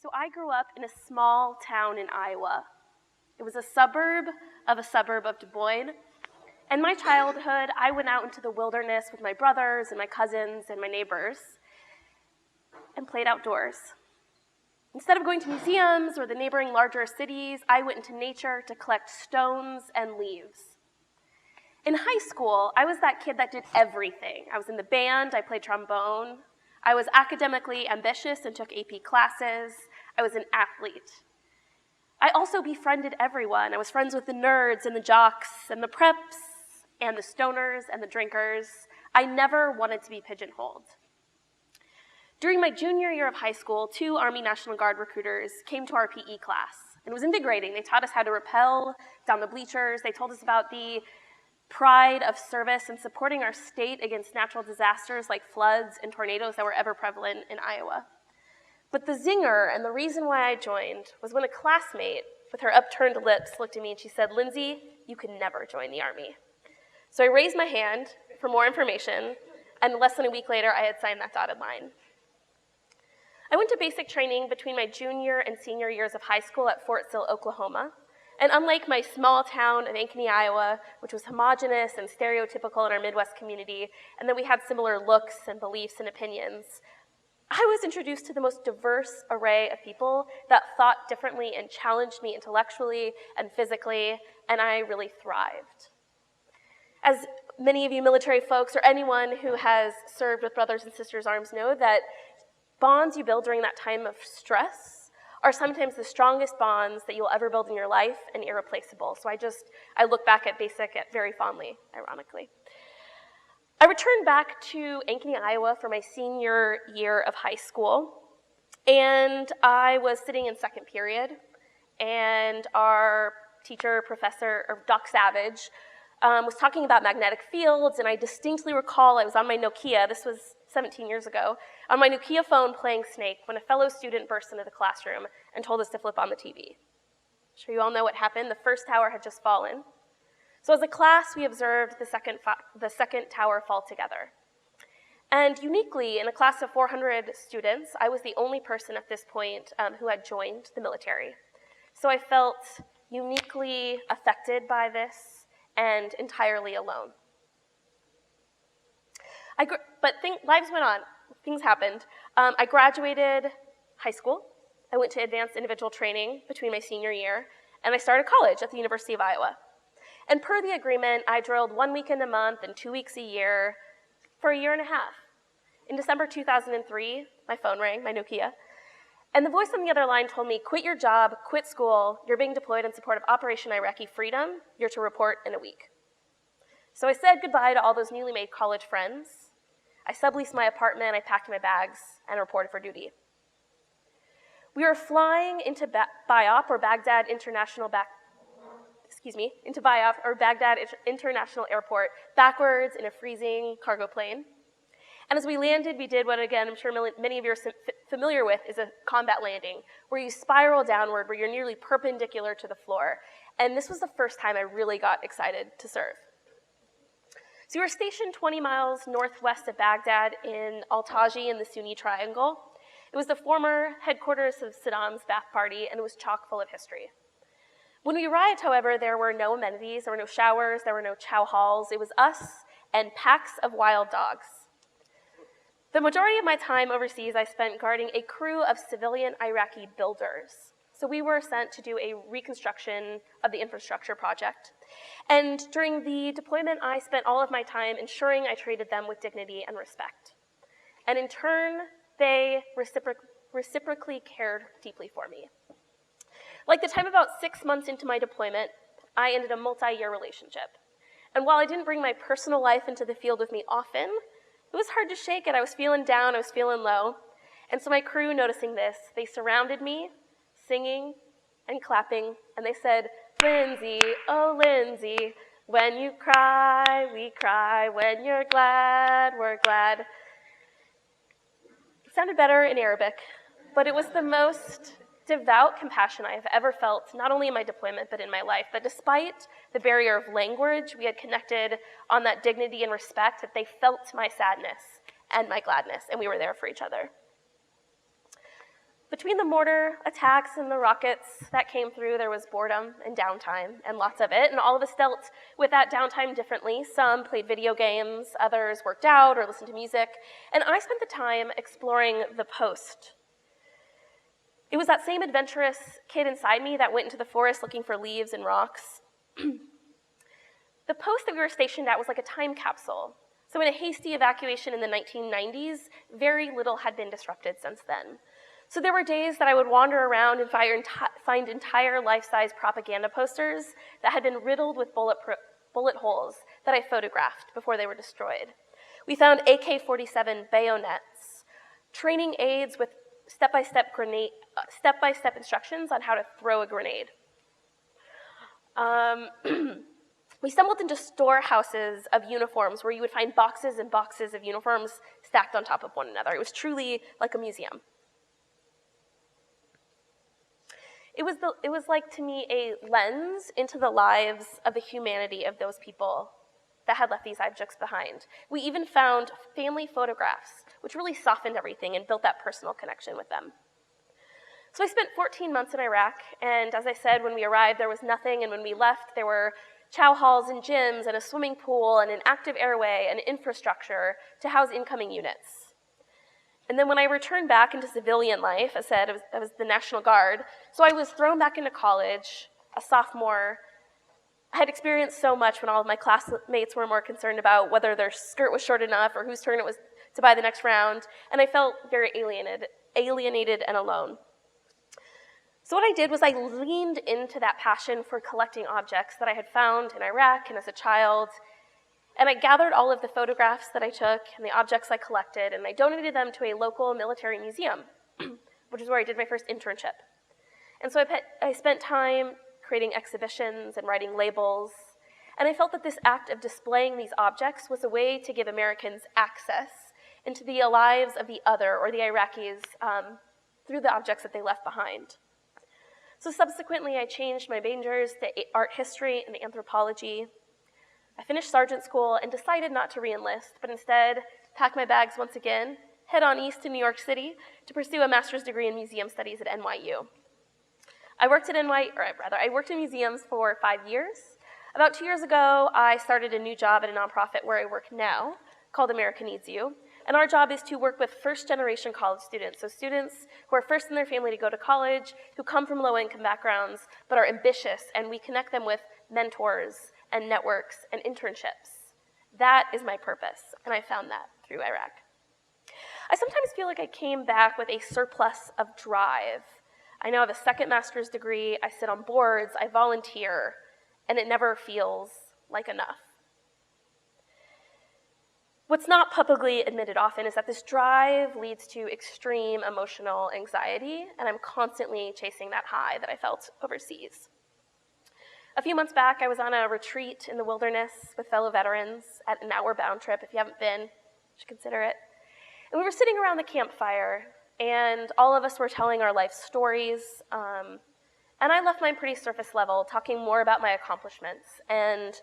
So I grew up in a small town in Iowa. It was a suburb of Des Moines. In my childhood, I went out into the wilderness with my brothers and my cousins and my neighbors and played outdoors. Instead of going to museums or the neighboring larger cities, I went into nature to collect stones and leaves. In high school, I was that kid that did everything. I was in the band, I played trombone. I was academically ambitious and took AP classes. I was an athlete. I also befriended everyone. I was friends with the nerds and the jocks and the preps and the stoners and the drinkers. I never wanted to be pigeonholed. During my junior year of high school, 2 Army National Guard recruiters came to our PE class. And it was invigorating. They taught us how to rappel down the bleachers. They told us about the pride of service and supporting our state against natural disasters like floods and tornadoes that were ever prevalent in Iowa. But the zinger and the reason why I joined was when a classmate with her upturned lips looked at me and she said, "Lindsay, you can never join the Army." So I raised my hand for more information, and less than a week later, I had signed that dotted line. I went to basic training between my junior and senior years of high school at Fort Sill, Oklahoma. And unlike my small town of Ankeny, Iowa, which was homogenous and stereotypical in our Midwest community, and then we had similar looks and beliefs and opinions, I was introduced to the most diverse array of people that thought differently and challenged me intellectually and physically, and I really thrived. As many of you military folks or anyone who has served with Brothers and Sisters Arms know, that bonds you build during that time of stress are sometimes the strongest bonds that you'll ever build in your life and irreplaceable. So I look back at basic very fondly, ironically. I returned back to Ankeny, Iowa for my senior year of high school, and I was sitting in second period, and our teacher, Professor, or Doc Savage, was talking about magnetic fields, and I distinctly recall I was on my Nokia, this was 17 years ago, on my Nokia phone playing Snake when a fellow student burst into the classroom and told us to flip on the TV. I'm sure you all know what happened. The first tower had just fallen. So as a class, we observed the second tower fall together. And uniquely, in a class of 400 students, I was the only person at this point who had joined the military. So I felt uniquely affected by this and entirely alone. But lives went on. Things happened. I graduated high school. I went to advanced individual training between my senior year, and I started college at the University of Iowa. And per the agreement, I drilled 1 weekend a month and 2 weeks a year for a year and a half. In December 2003, my phone rang, my Nokia, and the voice on the other line told me, "Quit your job, quit school, you're being deployed in support of Operation Iraqi Freedom, you're to report in a week." So I said goodbye to all those newly made college friends. I subleased my apartment, I packed my bags, and reported for duty. We were flying into Baghdad International Airport backwards in a freezing cargo plane. And as we landed, we did what, again, I'm sure many of you are familiar with, is a combat landing, where you spiral downward, where you're nearly perpendicular to the floor. And this was the first time I really got excited to serve. So we were stationed 20 miles northwest of Baghdad in Al-Taji in the Sunni Triangle. It was the former headquarters of Saddam's Ba'ath Party, and it was chock full of history. When we arrived, however, there were no amenities, there were no showers, there were no chow halls. It was us and packs of wild dogs. The majority of my time overseas, I spent guarding a crew of civilian Iraqi builders. So we were sent to do a reconstruction of the infrastructure project. And during the deployment, I spent all of my time ensuring I treated them with dignity and respect. And in turn, they reciprocally cared deeply for me. Like the time about 6 months into my deployment, I ended a multi-year relationship. And while I didn't bring my personal life into the field with me often, it was hard to shake it. I was feeling down, I was feeling low. And so my crew, noticing this, they surrounded me, singing and clapping, and they said, "Lindsay, oh Lindsay, when you cry, we cry. When you're glad, we're glad." It sounded better in Arabic, but it was the most devout compassion I have ever felt, not only in my deployment, but in my life. That despite the barrier of language, we had connected on that dignity and respect, that they felt my sadness and my gladness, and we were there for each other. Between the mortar attacks and the rockets that came through, there was boredom and downtime, and lots of it, and all of us dealt with that downtime differently. Some played video games, others worked out or listened to music, and I spent the time exploring the post. It was that same adventurous kid inside me that went into the forest looking for leaves and rocks. The post that we were stationed at was like a time capsule. So in a hasty evacuation in the 1990s, very little had been disrupted since then. So there were days that I would wander around and find entire life-size propaganda posters that had been riddled with bullet holes that I photographed before they were destroyed. We found AK-47 bayonets, training aids with step-by-step instructions on how to throw a grenade. We stumbled into storehouses of uniforms where you would find boxes and boxes of uniforms stacked on top of one another. It was truly like a museum. It was like, to me, a lens into the lives of the humanity of those people that had left these objects behind. We even found family photographs, which really softened everything and built that personal connection with them. So I spent 14 months in Iraq, and as I said, when we arrived, there was nothing, and when we left, there were chow halls and gyms and a swimming pool and an active airway and infrastructure to house incoming units. And then when I returned back into civilian life, I said I was the National Guard, so I was thrown back into college, a sophomore. I had experienced so much when all of my classmates were more concerned about whether their skirt was short enough or whose turn it was to buy the next round, and I felt very alienated and alone. So what I did was I leaned into that passion for collecting objects that I had found in Iraq and as a child, and I gathered all of the photographs that I took and the objects I collected, and I donated them to a local military museum, which is where I did my first internship. And so I spent time creating exhibitions and writing labels, and I felt that this act of displaying these objects was a way to give Americans access into the lives of the other, or the Iraqis, through the objects that they left behind. So subsequently, I changed my majors to art history and anthropology. I finished sergeant school and decided not to re-enlist, but instead pack my bags once again, head on east to New York City to pursue a master's degree in museum studies at NYU. I worked in museums for 5 years. About 2 years ago, I started a new job at a nonprofit where I work now, called America Needs You. And our job is to work with first-generation college students, so students who are first in their family to go to college, who come from low-income backgrounds, but are ambitious, and we connect them with mentors and networks and internships. That is my purpose, and I found that through Iraq. I sometimes feel like I came back with a surplus of drive. I now have a second master's degree, I sit on boards, I volunteer, and it never feels like enough. What's not publicly admitted often is that this drive leads to extreme emotional anxiety, and I'm constantly chasing that high that I felt overseas. A few months back, I was on a retreat in the wilderness with fellow veterans at an hour-bound trip. If you haven't been, you should consider it. And we were sitting around the campfire, and all of us were telling our life stories, and I left mine pretty surface level, talking more about my accomplishments. And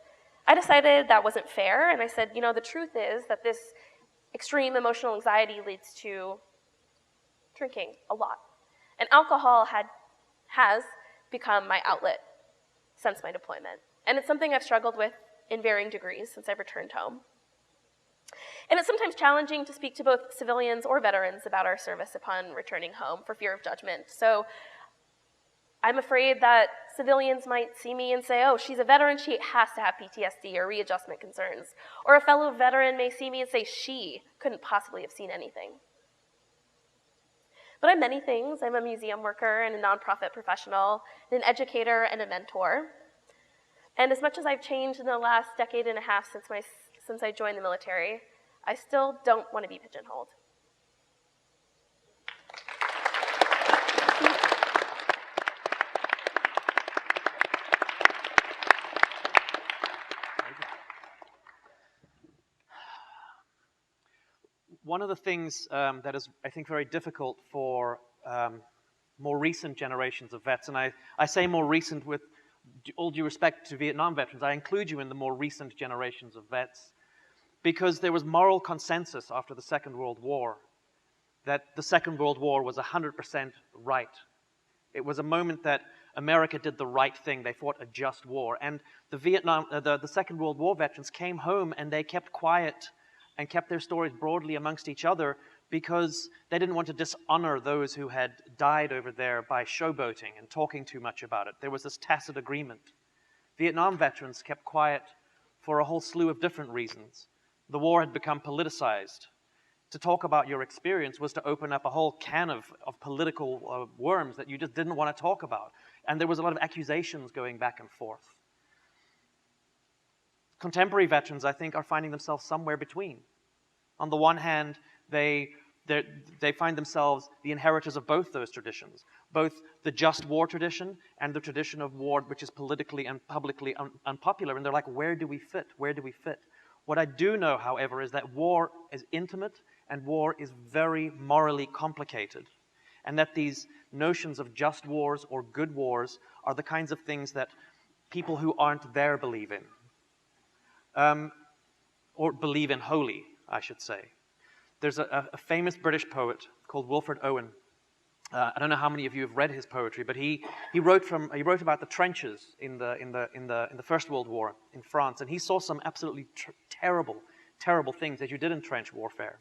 I decided that wasn't fair, and I said, you know, the truth is that this extreme emotional anxiety leads to drinking a lot. And alcohol has become my outlet since my deployment. And it's something I've struggled with in varying degrees since I've returned home. And it's sometimes challenging to speak to both civilians or veterans about our service upon returning home for fear of judgment. So I'm afraid that civilians might see me and say, oh, she's a veteran, she has to have PTSD or readjustment concerns. Or a fellow veteran may see me and say, she couldn't possibly have seen anything. But I'm many things. I'm a museum worker and a nonprofit professional, an educator and a mentor. And as much as I've changed in the last decade and a half since I joined the military, I still don't want to be pigeonholed. One of the things that is, I think, very difficult for more recent generations of vets, and I say more recent with all due respect to Vietnam veterans. I include you in the more recent generations of vets because there was moral consensus after the Second World War that the Second World War was 100% right. It was a moment that America did the right thing. They fought a just war. And the Second World War veterans came home and they kept quiet and kept their stories broadly amongst each other because they didn't want to dishonor those who had died over there by showboating and talking too much about it. There was this tacit agreement. Vietnam veterans kept quiet for a whole slew of different reasons. The war had become politicized. To talk about your experience was to open up a whole can of political worms that you just didn't want to talk about. And there was a lot of accusations going back and forth. Contemporary veterans, I think, are finding themselves somewhere between. On the one hand, they find themselves the inheritors of both those traditions, both the just war tradition and the tradition of war which is politically and publicly unpopular. And they're like, where do we fit? Where do we fit? What I do know, however, is that war is intimate and war is very morally complicated. And that these notions of just wars or good wars are the kinds of things that people who aren't there believe in. Or believe in wholly, I should say. There's a famous British poet called Wilfred Owen. I don't know how many of you have read his poetry, but he wrote about the trenches in the First World War in France, and he saw some absolutely terrible things as you did in trench warfare.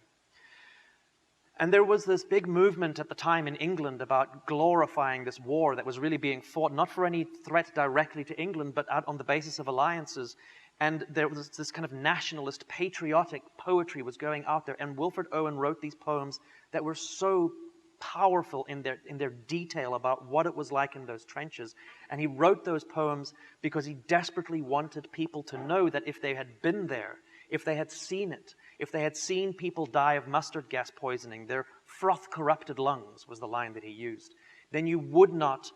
And there was this big movement at the time in England about glorifying this war that was really being fought, not for any threat directly to England, but out on the basis of alliances. And there was this kind of nationalist, patriotic poetry was going out there. And Wilfred Owen wrote these poems that were so powerful in their detail about what it was like in those trenches. And he wrote those poems because he desperately wanted people to know that if they had been there, if they had seen it, if they had seen people die of mustard gas poisoning, their froth-corrupted lungs was the line that he used, then you would not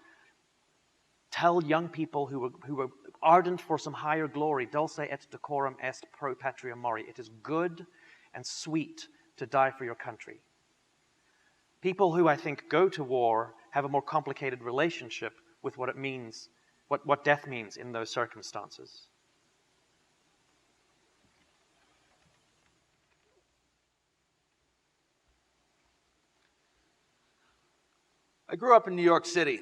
tell young people who were ardent for some higher glory, dulce et decorum est pro patria mori. It is good and sweet to die for your country. People who, I think, go to war have a more complicated relationship with what it means, what death means in those circumstances. I grew up in New York City,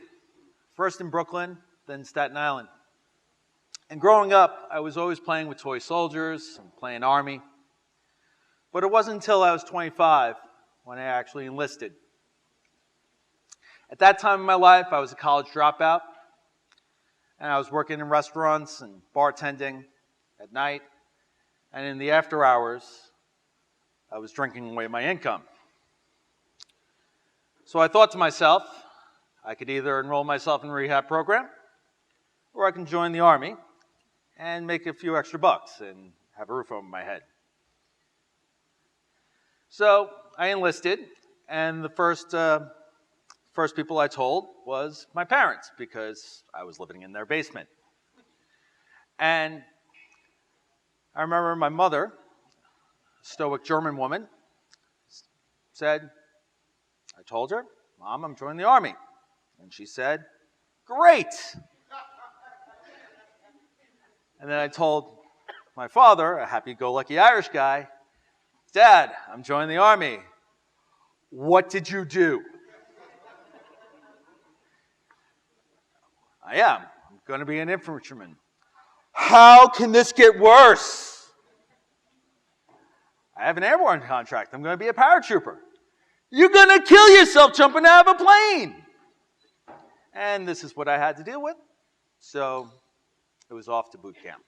first in Brooklyn, then Staten Island. And growing up, I was always playing with toy soldiers and playing Army. But it wasn't until I was 25 when I actually enlisted. At that time in my life, I was a college dropout, and I was working in restaurants and bartending at night, and in the after hours, I was drinking away my income. So I thought to myself, I could either enroll myself in a rehab program, or I can join the Army and make a few extra bucks and have a roof over my head. So I enlisted, and the first people I told was my parents, because I was living in their basement. And I remember my mother, a stoic German woman, said, I told her, Mom, I'm joining the Army. And she said, great. And then I told my father, a happy-go-lucky Irish guy, Dad, I'm joining the Army. What did you do? I am. I'm going to be an infantryman. How can this get worse? I have an airborne contract. I'm going to be a paratrooper. You're going to kill yourself jumping out of a plane. And this is what I had to deal with. So it was off to boot camp.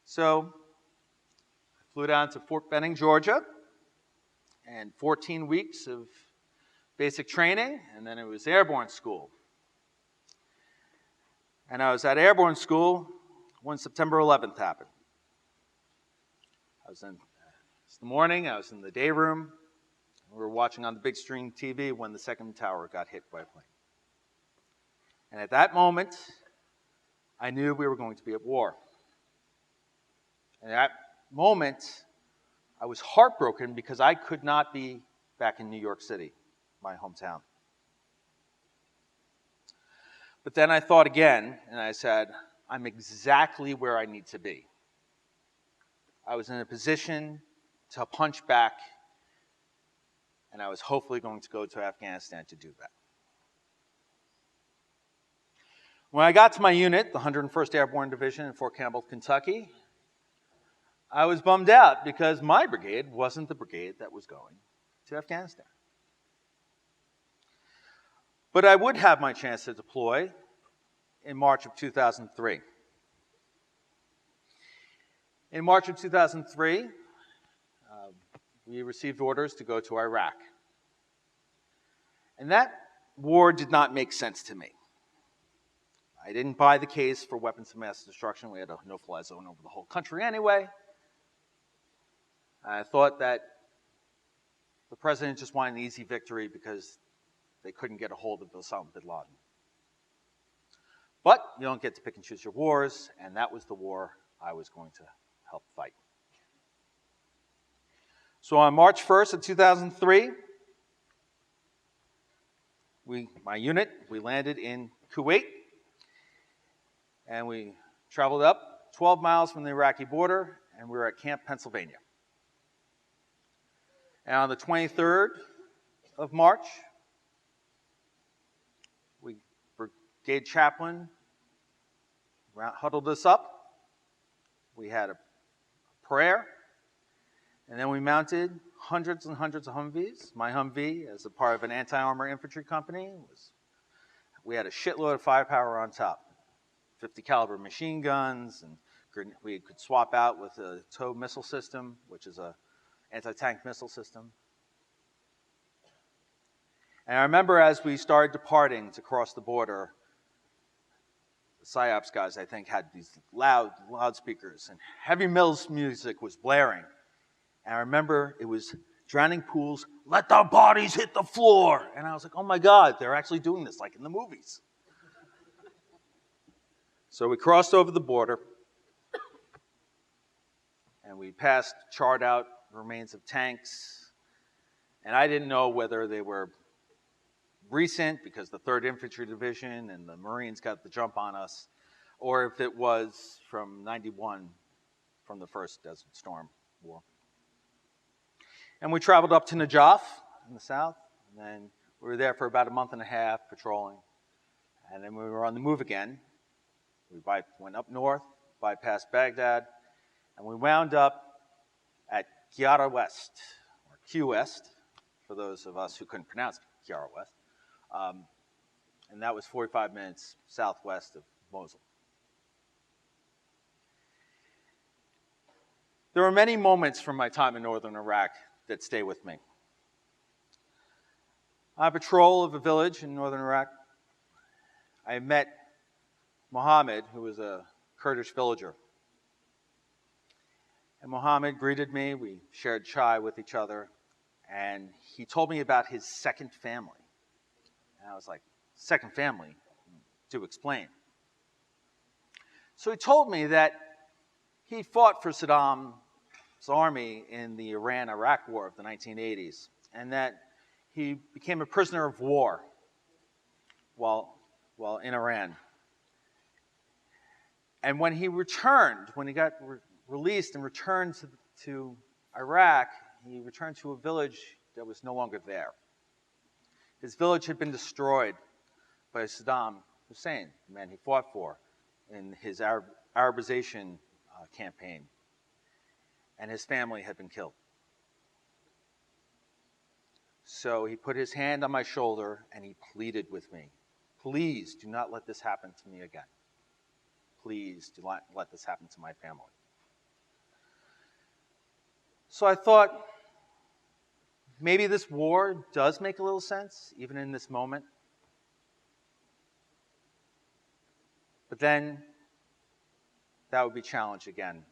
So I flew down to Fort Benning, Georgia, and 14 weeks of basic training, and then it was airborne school. And I was at airborne school when September 11th happened. It's the morning, I was in the day room. We were watching on the big screen TV when the second tower got hit by a plane. And at that moment, I knew we were going to be at war. And at that moment, I was heartbroken because I could not be back in New York City, my hometown. But then I thought again, and I said, I'm exactly where I need to be. I was in a position to punch back, and I was hopefully going to go to Afghanistan to do that. When I got to my unit, the 101st Airborne Division in Fort Campbell, Kentucky, I was bummed out because my brigade wasn't the brigade that was going to Afghanistan. But I would have my chance to deploy in March of 2003. In March of 2003, we received orders to go to Iraq. And that war did not make sense to me. I didn't buy the case for weapons of mass destruction. We had a no-fly zone over the whole country anyway. I thought that the president just wanted an easy victory because they couldn't get a hold of Osama bin Laden. But you don't get to pick and choose your wars, and that was the war I was going to help fight. So on March 1st of 2003, my unit, we landed in Kuwait, and we traveled up 12 miles from the Iraqi border, and we were at Camp Pennsylvania. And on the 23rd of March, brigade chaplain huddled us up. We had a prayer, and then we mounted hundreds and hundreds of Humvees. My Humvee, as a part of an anti-armor infantry company, we had a shitload of firepower on top. 50 caliber machine guns, and we could swap out with a TOW missile system, which is a anti-tank missile system. And I remember as we started departing to cross the border, the PSYOPs guys, I think, had these loudspeakers, and heavy metal music was blaring. And I remember it was Drowning Pools, "Let the bodies hit the floor." And I was like, oh my God, they're actually doing this like in the movies. So we crossed over the border, and we passed charred out remains of tanks. And I didn't know whether they were recent because the 3rd Infantry Division and the Marines got the jump on us, or if it was from 91 from the first Desert Storm War. And we traveled up to Najaf in the south, and then we were there for about a month and a half patrolling. And then we were on the move again. We went up north, bypassed Baghdad, and we wound up at Qiara West, or Q West, for those of us who couldn't pronounce Qiara West. And that was 45 minutes southwest of Mosul. There were many moments from my time in northern Iraq that stay with me. On patrol of a village in northern Iraq, I met Mohammed, who was a Kurdish villager. And Mohammed greeted me, we shared chai with each other, and he told me about his second family. And I was like, second family? Do explain. So he told me that he fought for Saddam's army in the Iran-Iraq War of the 1980s, and that he became a prisoner of war while in Iran. And when he returned, when he got released and returned to Iraq, he returned to a village that was no longer there. His village had been destroyed by Saddam Hussein, the man he fought for in his Arabization campaign. And his family had been killed. So he put his hand on my shoulder and he pleaded with me, please do not let this happen to me again. Please do not let this happen to my family. So I thought, maybe this war does make a little sense, even in this moment. But then that would be challenged again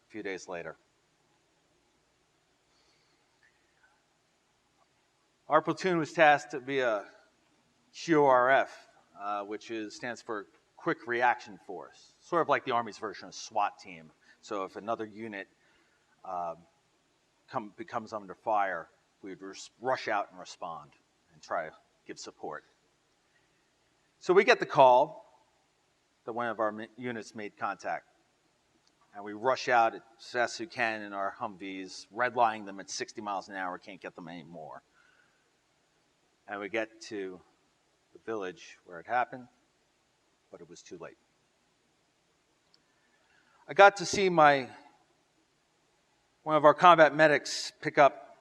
a few days later. Our platoon was tasked to be a QRF, which stands for Quick Reaction Force, sort of like the Army's version of SWAT team. So if another unit becomes under fire, we would rush out and respond and try to give support. So we get the call that one of our units made contact. And we rush out as fast as we can in our Humvees, redlining them at 60 miles an hour, can't get them anymore. And we get to the village where it happened, but it was too late. I got to see one of our combat medics pick up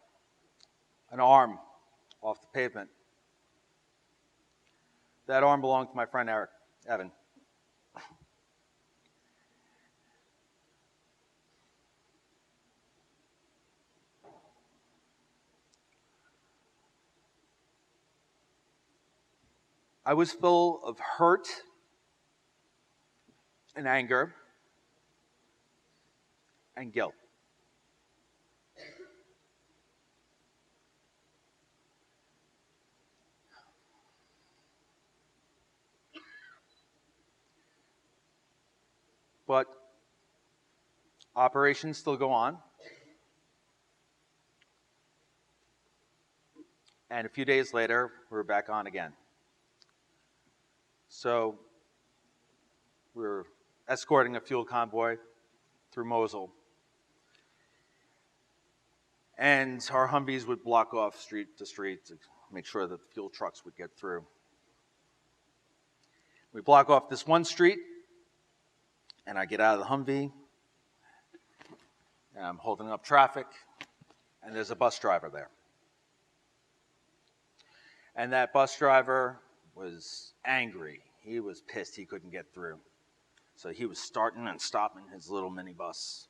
an arm off the pavement. That arm belonged to my friend Evan. I was full of hurt and anger and guilt. But operations still go on. And a few days later, we were back on again. So we were escorting a fuel convoy through Mosul. And our Humvees would block off street to street to make sure that the fuel trucks would get through. We block off this one street, and I get out of the Humvee, and I'm holding up traffic, and there's a bus driver there. And that bus driver was angry. He was pissed he couldn't get through. So he was starting and stopping his little minibus.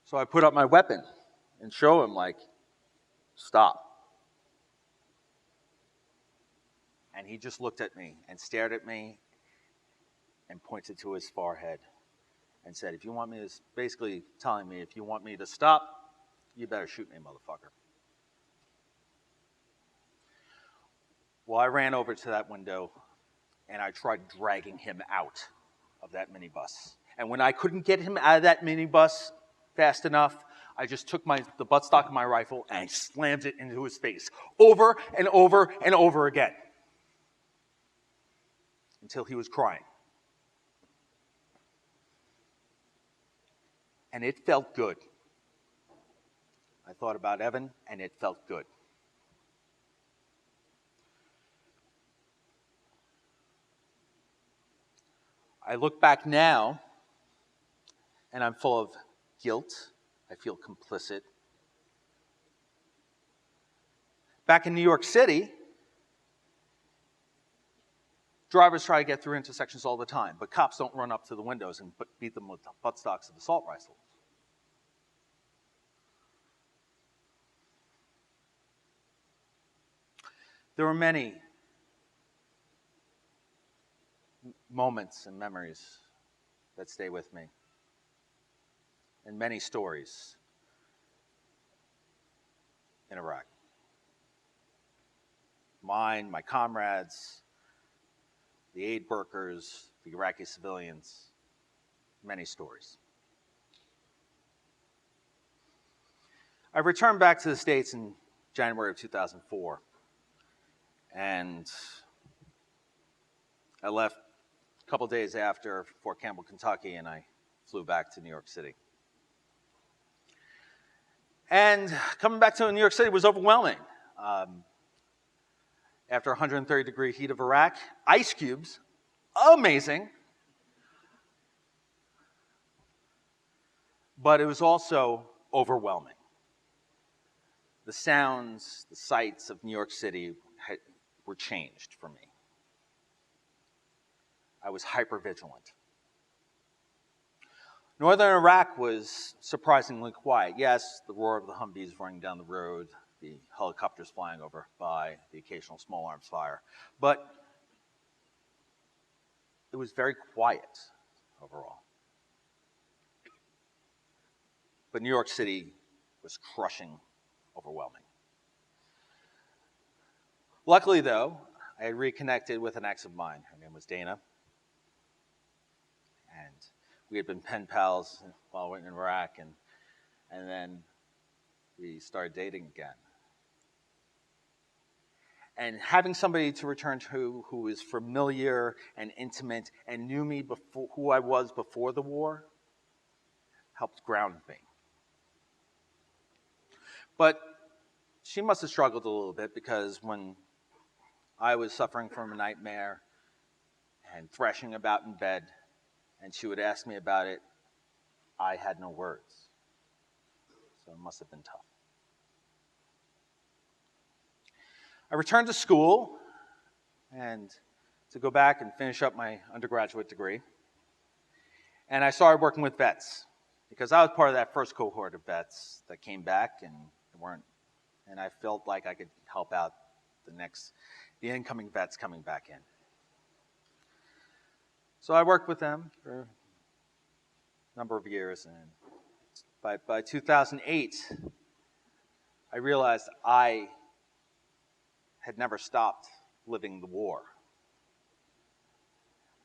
So I put up my weapon and show him, like, stop. And he just looked at me and stared at me and pointed to his forehead and said, if you want me to, basically telling me, if you want me to stop, you better shoot me, motherfucker. Well, I ran over to that window, and I tried dragging him out of that minibus. And when I couldn't get him out of that minibus fast enough, I just took the buttstock of my rifle and I slammed it into his face over and over and over again until he was crying. And it felt good. I thought about Evan, and it felt good. I look back now, and I'm full of guilt. I feel complicit. Back in New York City, drivers try to get through intersections all the time, but cops don't run up to the windows and beat them with buttstocks of assault rifles. There were many moments and memories that stay with me, and many stories in Iraq. Mine, my comrades, the aid workers, the Iraqi civilians, many stories. I returned back to the States in January of 2004, and I left a couple days after Fort Campbell, Kentucky, and I flew back to New York City. And coming back to New York City was overwhelming. After 130-degree heat of Iraq, ice cubes, amazing. But it was also overwhelming. The sounds, the sights of New York City were changed for me. I was hypervigilant. Northern Iraq was surprisingly quiet. Yes, the roar of the Humvees running down the road, the helicopters flying over by, the occasional small arms fire. But it was very quiet overall. But New York City was crushing, overwhelming. Luckily, though, I had reconnected with an ex of mine. Her name was Dana. And we had been pen pals while we were in Iraq. And then we started dating again. And having somebody to return to who is familiar and intimate and knew me before, who I was before the war, helped ground me. But she must have struggled a little bit, because when I was suffering from a nightmare and thrashing about in bed, and she would ask me about it, I had no words. So it must have been tough. I returned to school and to go back and finish up my undergraduate degree. And I started working with vets, because I was part of that first cohort of vets that came back and I felt like I could help out the incoming vets coming back in. So I worked with them for a number of years, and by 2008, I realized I had never stopped living the war.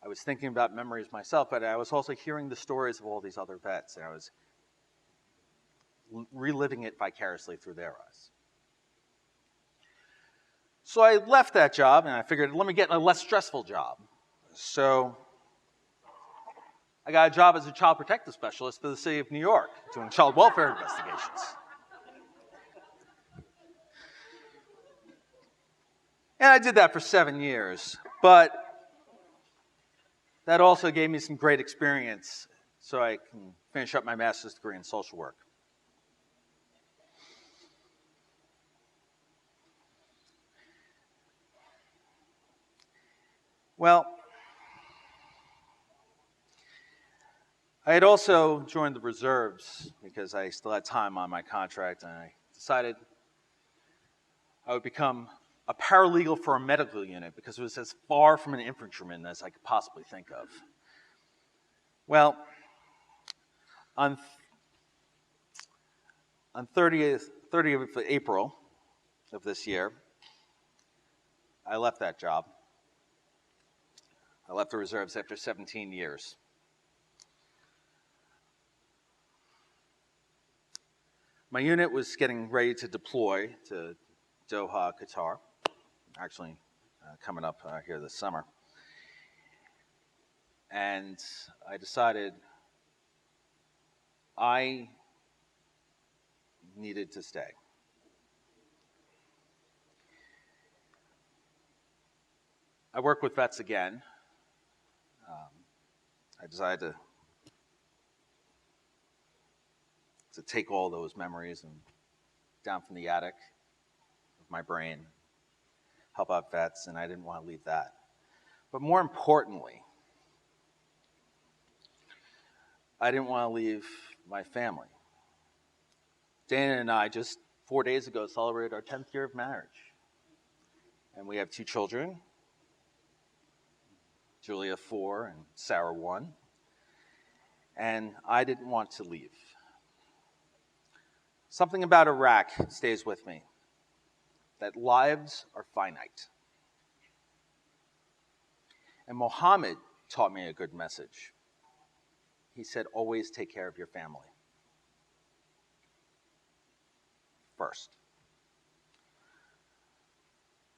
I was thinking about memories myself, but I was also hearing the stories of all these other vets, and I was reliving it vicariously through their eyes. So I left that job, and I figured, let me get a less stressful job. So I got a job as a child protective specialist for the city of New York, doing child welfare investigations. And I did that for 7 years, but that also gave me some great experience so I can finish up my master's degree in social work. Well, I had also joined the reserves because I still had time on my contract, and I decided I would become a paralegal for a medical unit because it was as far from an infantryman as I could possibly think of. Well, on 30th of April of this year, I left that job. I left the reserves after 17 years. My unit was getting ready to deploy to Doha, Qatar, actually coming up here this summer. And I decided I needed to stay. I work with vets again. I decided to take all those memories and down from the attic of my brain, help out vets, and I didn't want to leave that. But more importantly, I didn't want to leave my family. Dana and I just 4 days ago celebrated our 10th year of marriage. And we have 2 children, Julia 4 and Sarah 1. And I didn't want to leave. Something about Iraq stays with me, that lives are finite. And Muhammad taught me a good message. He said, always take care of your family first.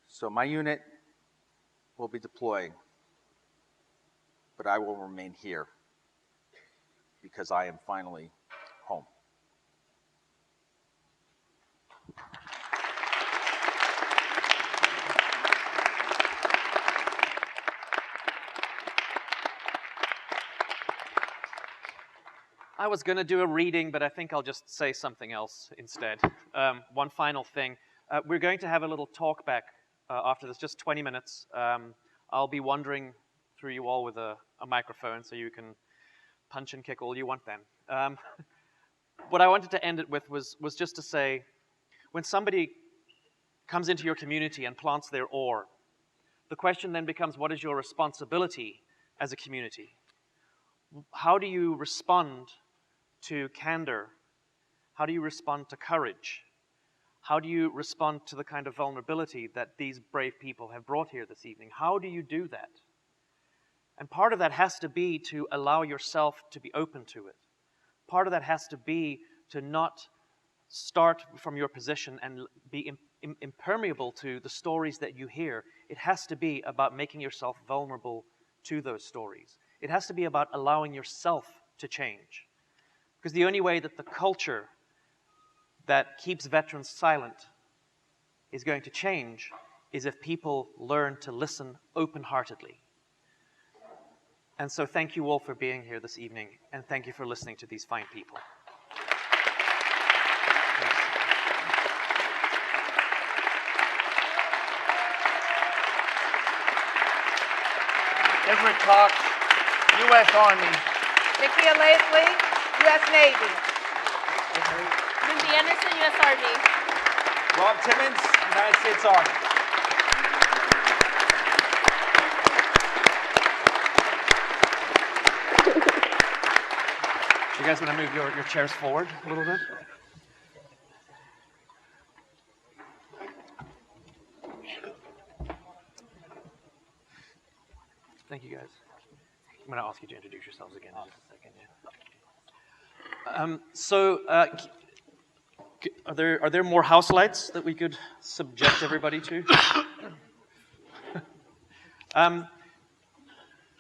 So my unit will be deploying, but I will remain here because I am finally home. I was going to do a reading, but I think I'll just say something else instead. One final thing. We're going to have a little talk back after this, just 20 minutes. I'll be wandering through you all with a microphone so you can punch and kick all you want then. What I wanted to end it with was just to say, when somebody comes into your community and plants their oar, the question then becomes, what is your responsibility as a community? How do you respond to candor? How do you respond to courage? How do you respond to the kind of vulnerability that these brave people have brought here this evening? How do you do that? And part of that has to be to allow yourself to be open to it. Part of that has to be to not start from your position and be impermeable to the stories that you hear. It has to be about making yourself vulnerable to those stories. It has to be about allowing yourself to change. Because the only way that the culture that keeps veterans silent is going to change is if people learn to listen open-heartedly. And so thank you all for being here this evening, and thank you for listening to these fine people. Everett Cox, U.S. Army. Nikia Leslie, U.S. Navy. Lindsay Anderson, U.S. Army. Rob Timmons, United States Army. You guys want to move your chairs forward a little bit? Thank you, guys. I'm going to ask you to introduce yourselves again in just a second. Are there more house lights that we could subject everybody to?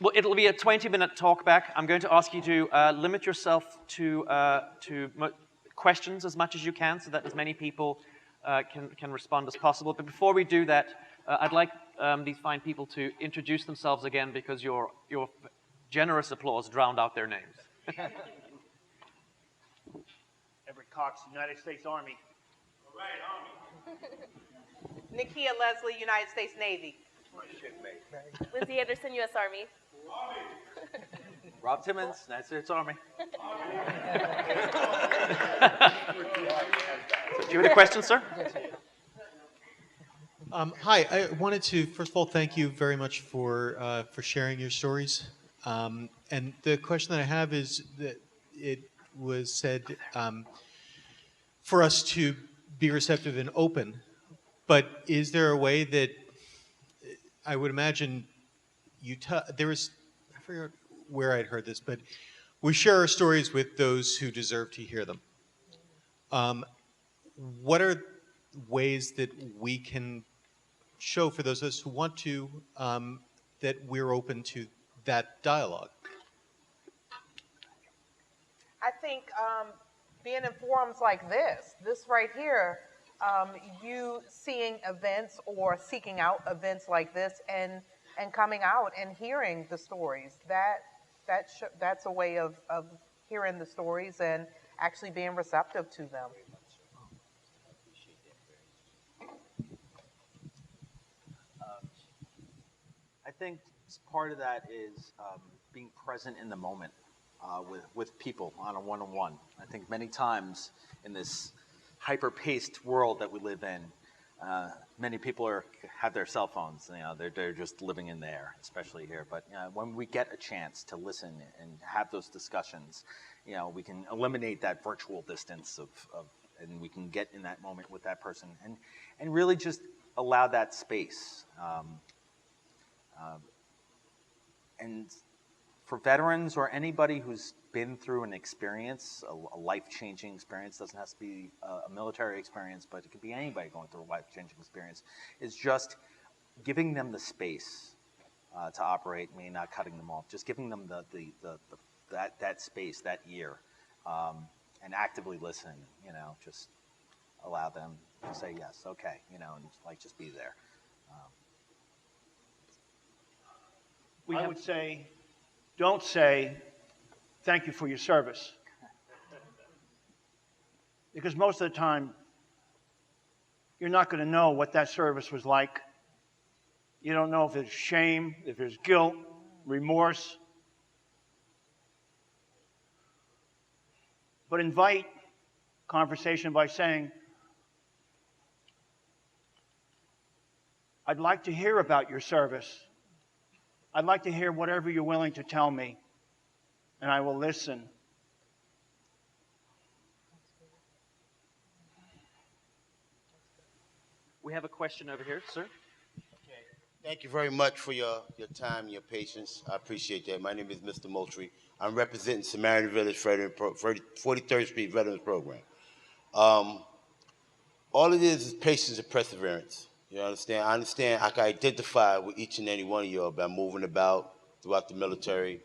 Well, it'll be a 20-minute talk back. I'm going to ask you to limit yourself to questions as much as you can, so that as many people can respond as possible. But before we do that, I'd like these fine people to introduce themselves again, because your generous applause drowned out their names. Everett Cox, United States Army. All right, Army. Nikia Leslie, United States Navy. Lindsay Anderson, U.S. Army. Rob Timmons, United States Army. Do you have any questions, sir? Hi, I wanted to first of all thank you very much for sharing your stories. And the question that I have is that it was said for us to be receptive and open, but is there a way that I would imagine there was, I forget where I'd heard this, but we share our stories with those who deserve to hear them. What are ways that we can show for those of us who want to that we're open to that dialogue? I think being in forums like this right here, you seeing events or seeking out events like this and coming out and hearing the stories, that's a way of hearing the stories and actually being receptive to them. I think part of that is being present in the moment with people on a one-on-one. I think many times in this hyper-paced world that we live in, many people have their cell phones. You know, they're just living in there, especially here. But when we get a chance to listen and have those discussions, you know, we can eliminate that virtual distance and we can get in that moment with that person and really just allow that space. And for veterans or anybody who's been through an experience, a life-changing experience, doesn't have to be a military experience, but it could be anybody going through a life-changing experience, is just giving them the space to operate, maybe not cutting them off, just giving them that space, that ear, and actively listen, you know, just allow them to say yes, okay, you know, and like just be there. I would say, don't say, thank you for your service. Because most of the time, you're not going to know what that service was like. You don't know if there's shame, if there's guilt, remorse. But invite conversation by saying, I'd like to hear about your service. I'd like to hear whatever you're willing to tell me, and I will listen. We have a question over here, sir. Okay. Thank you very much for your time, your patience. I appreciate that. My name is Mr. Moultrie. I'm representing Samaritan Village 43rd Street Veterans Program. All it is patience and perseverance. You understand? I understand I can identify with each and any one of you by moving about throughout the military,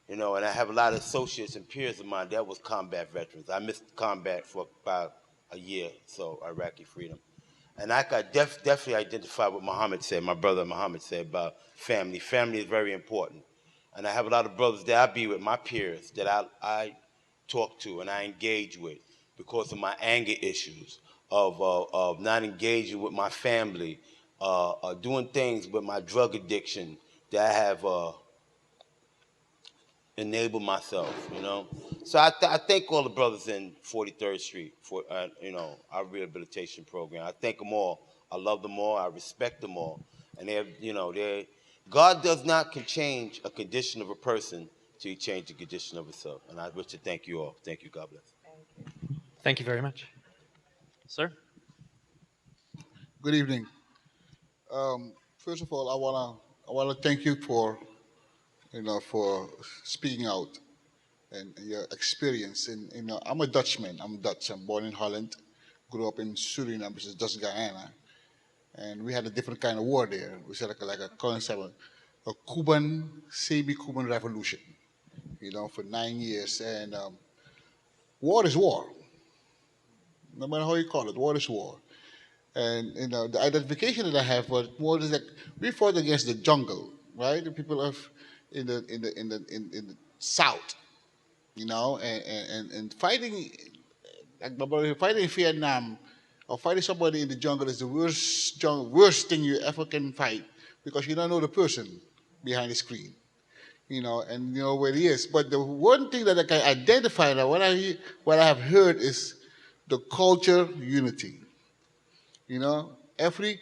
and I have a lot of associates and peers of mine that was combat veterans. I missed combat for about a year, so Iraqi freedom. And I could definitely identify what Muhammad said, my brother Muhammad said about family. Family is very important. And I have a lot of brothers that I be with, my peers, that I talk to and I engage with because of my anger issues, of not engaging with my family, doing things with my drug addiction that I have enabled myself. So I thank all the brothers in 43rd Street for, our rehabilitation program. I thank them all. I love them all. I respect them all. And God does not change a condition of a person till he change the condition of himself. And I wish to thank you all. Thank you. God bless. Thank you very much. Sir? Good evening. First of all, I wanna thank you for for speaking out and your experience. And I'm a Dutchman. I'm Dutch. I'm born in Holland, grew up in Suriname, which is Dutch Guyana, and we had a different kind of war there. We said like a concept, a Cuban, semi-Cuban revolution. For 9 years, and war is war. No matter how you call it, war is war. And the identification that I have was more is like we fought against the jungle, right? The people of in the south, and fighting like my brother, fighting in Vietnam or fighting somebody in the jungle is the worst thing you ever can fight because you don't know the person behind the screen, and you know where he is. But the one thing that I can identify now, what I have heard is the culture unity. Every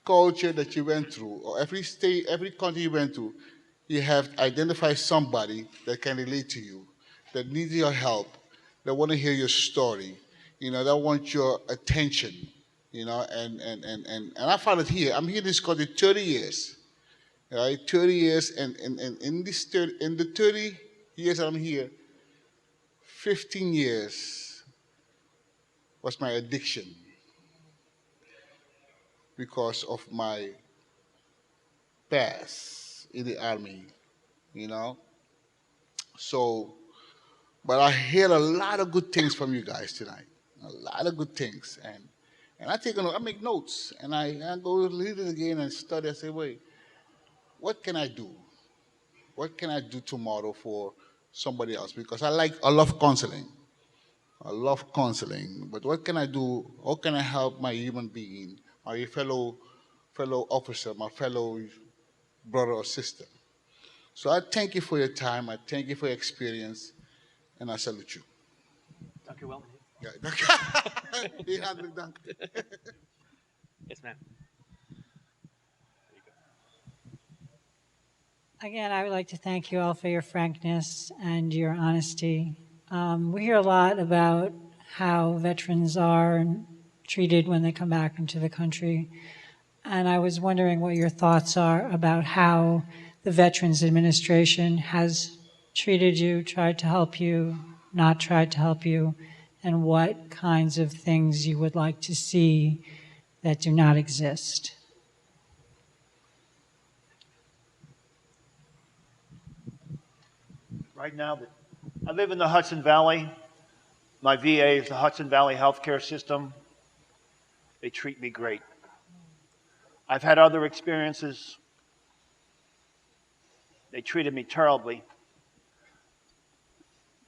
culture that you went through, or every state, every country you went to, you have identified somebody that can relate to you, that needs your help, that want to hear your story, that want your attention, and I found it here. I'm here in this country 30 years, right? 30 years, and in the 30 years that I'm here, 15 years was my addiction because of my past in the army, you know. So, but I hear a lot of good things from you guys tonight, a lot of good things, and I make notes, and I go read it again and study. I say, wait, what can I do? What can I do tomorrow for somebody else? Because I love counseling. I love counseling, but what can I do? How can I help my human being, my fellow officer, my fellow brother or sister? So I thank you for your time. I thank you for your experience, and I salute you. Dank u wel. Yeah, hartelijk dank. Yes, ma'am. Again, I would like to thank you all for your frankness and your honesty. We hear a lot about how veterans are treated when they come back into the country. And I was wondering what your thoughts are about how the Veterans Administration has treated you, tried to help you, not tried to help you, and what kinds of things you would like to see that do not exist. Right now, I live in the Hudson Valley. My VA is the Hudson Valley Healthcare System. They treat me great. I've had other experiences. They treated me terribly.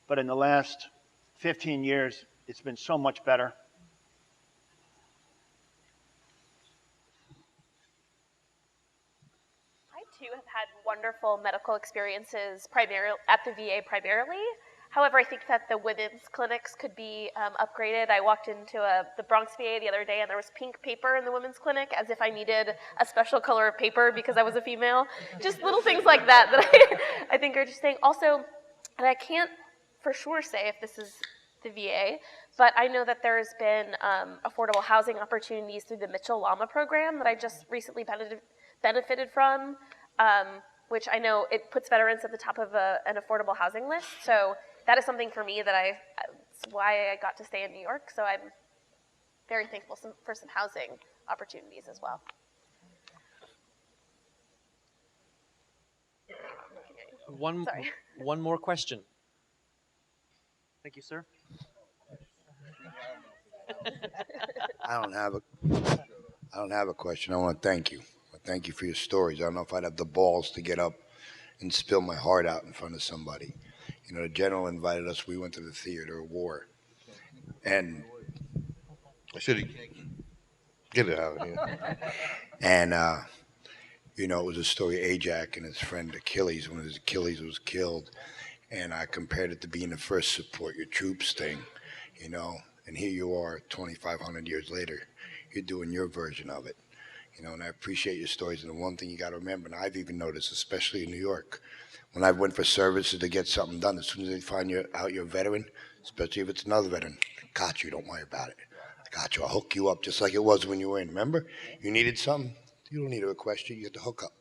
But in the last 15 years, it's been so much better. I too have had wonderful medical experiences at the VA primarily. However, I think that the women's clinics could be upgraded. I walked into the Bronx VA the other day and there was pink paper in the women's clinic as if I needed a special color of paper because I was a female. Just little things like that I think are interesting. Also, and I can't for sure say if this is the VA, but I know that there's been affordable housing opportunities through the Mitchell Lama program that I just recently benefited from, which I know it puts veterans at the top of an affordable housing list. So that is something for me that's why I got to stay in New York. So I'm very thankful for some housing opportunities as well. Sorry. One more question. Thank you, sir. I don't have a question. I want to thank you. Thank you for your stories. I don't know if I'd have the balls to get up and spill my heart out in front of somebody. You know, the general invited us. We went to the theater of war, and I should get it out of here. And you know, it was a story of Ajax and his friend Achilles when his Achilles was killed, and I compared it to being the first support your troops thing. You know, and here you are, 2,500 years later, you're doing your version of it. You know, and I appreciate your stories. And the one thing you got to remember, and I've even noticed, especially in New York, when I went for services to get something done, as soon as they find out you're a veteran, especially if it's another veteran, got you, don't worry about it. I got you, I'll hook you up just like it was when you were in. Remember? You needed something, you don't need a request, you get the hookup.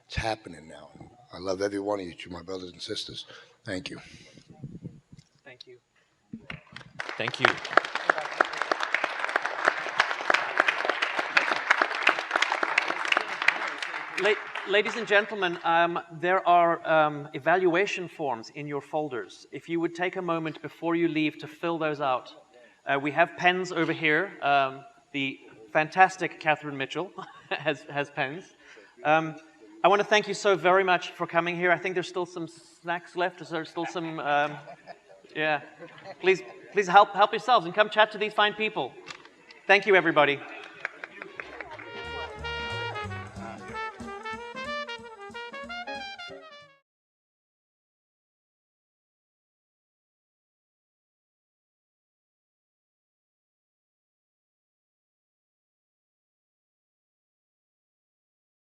It's happening now. I love every one of you, my brothers and sisters. Thank you. Thank you. Thank you. Ladies and gentlemen, there are evaluation forms in your folders. If you would take a moment before you leave to fill those out. We have pens over here. The fantastic Catherine Mitchell has pens. I want to thank you so very much for coming here. I think there's still some snacks left. Is there still some? Yeah. Please help yourselves and come chat to these fine people. Thank you, everybody.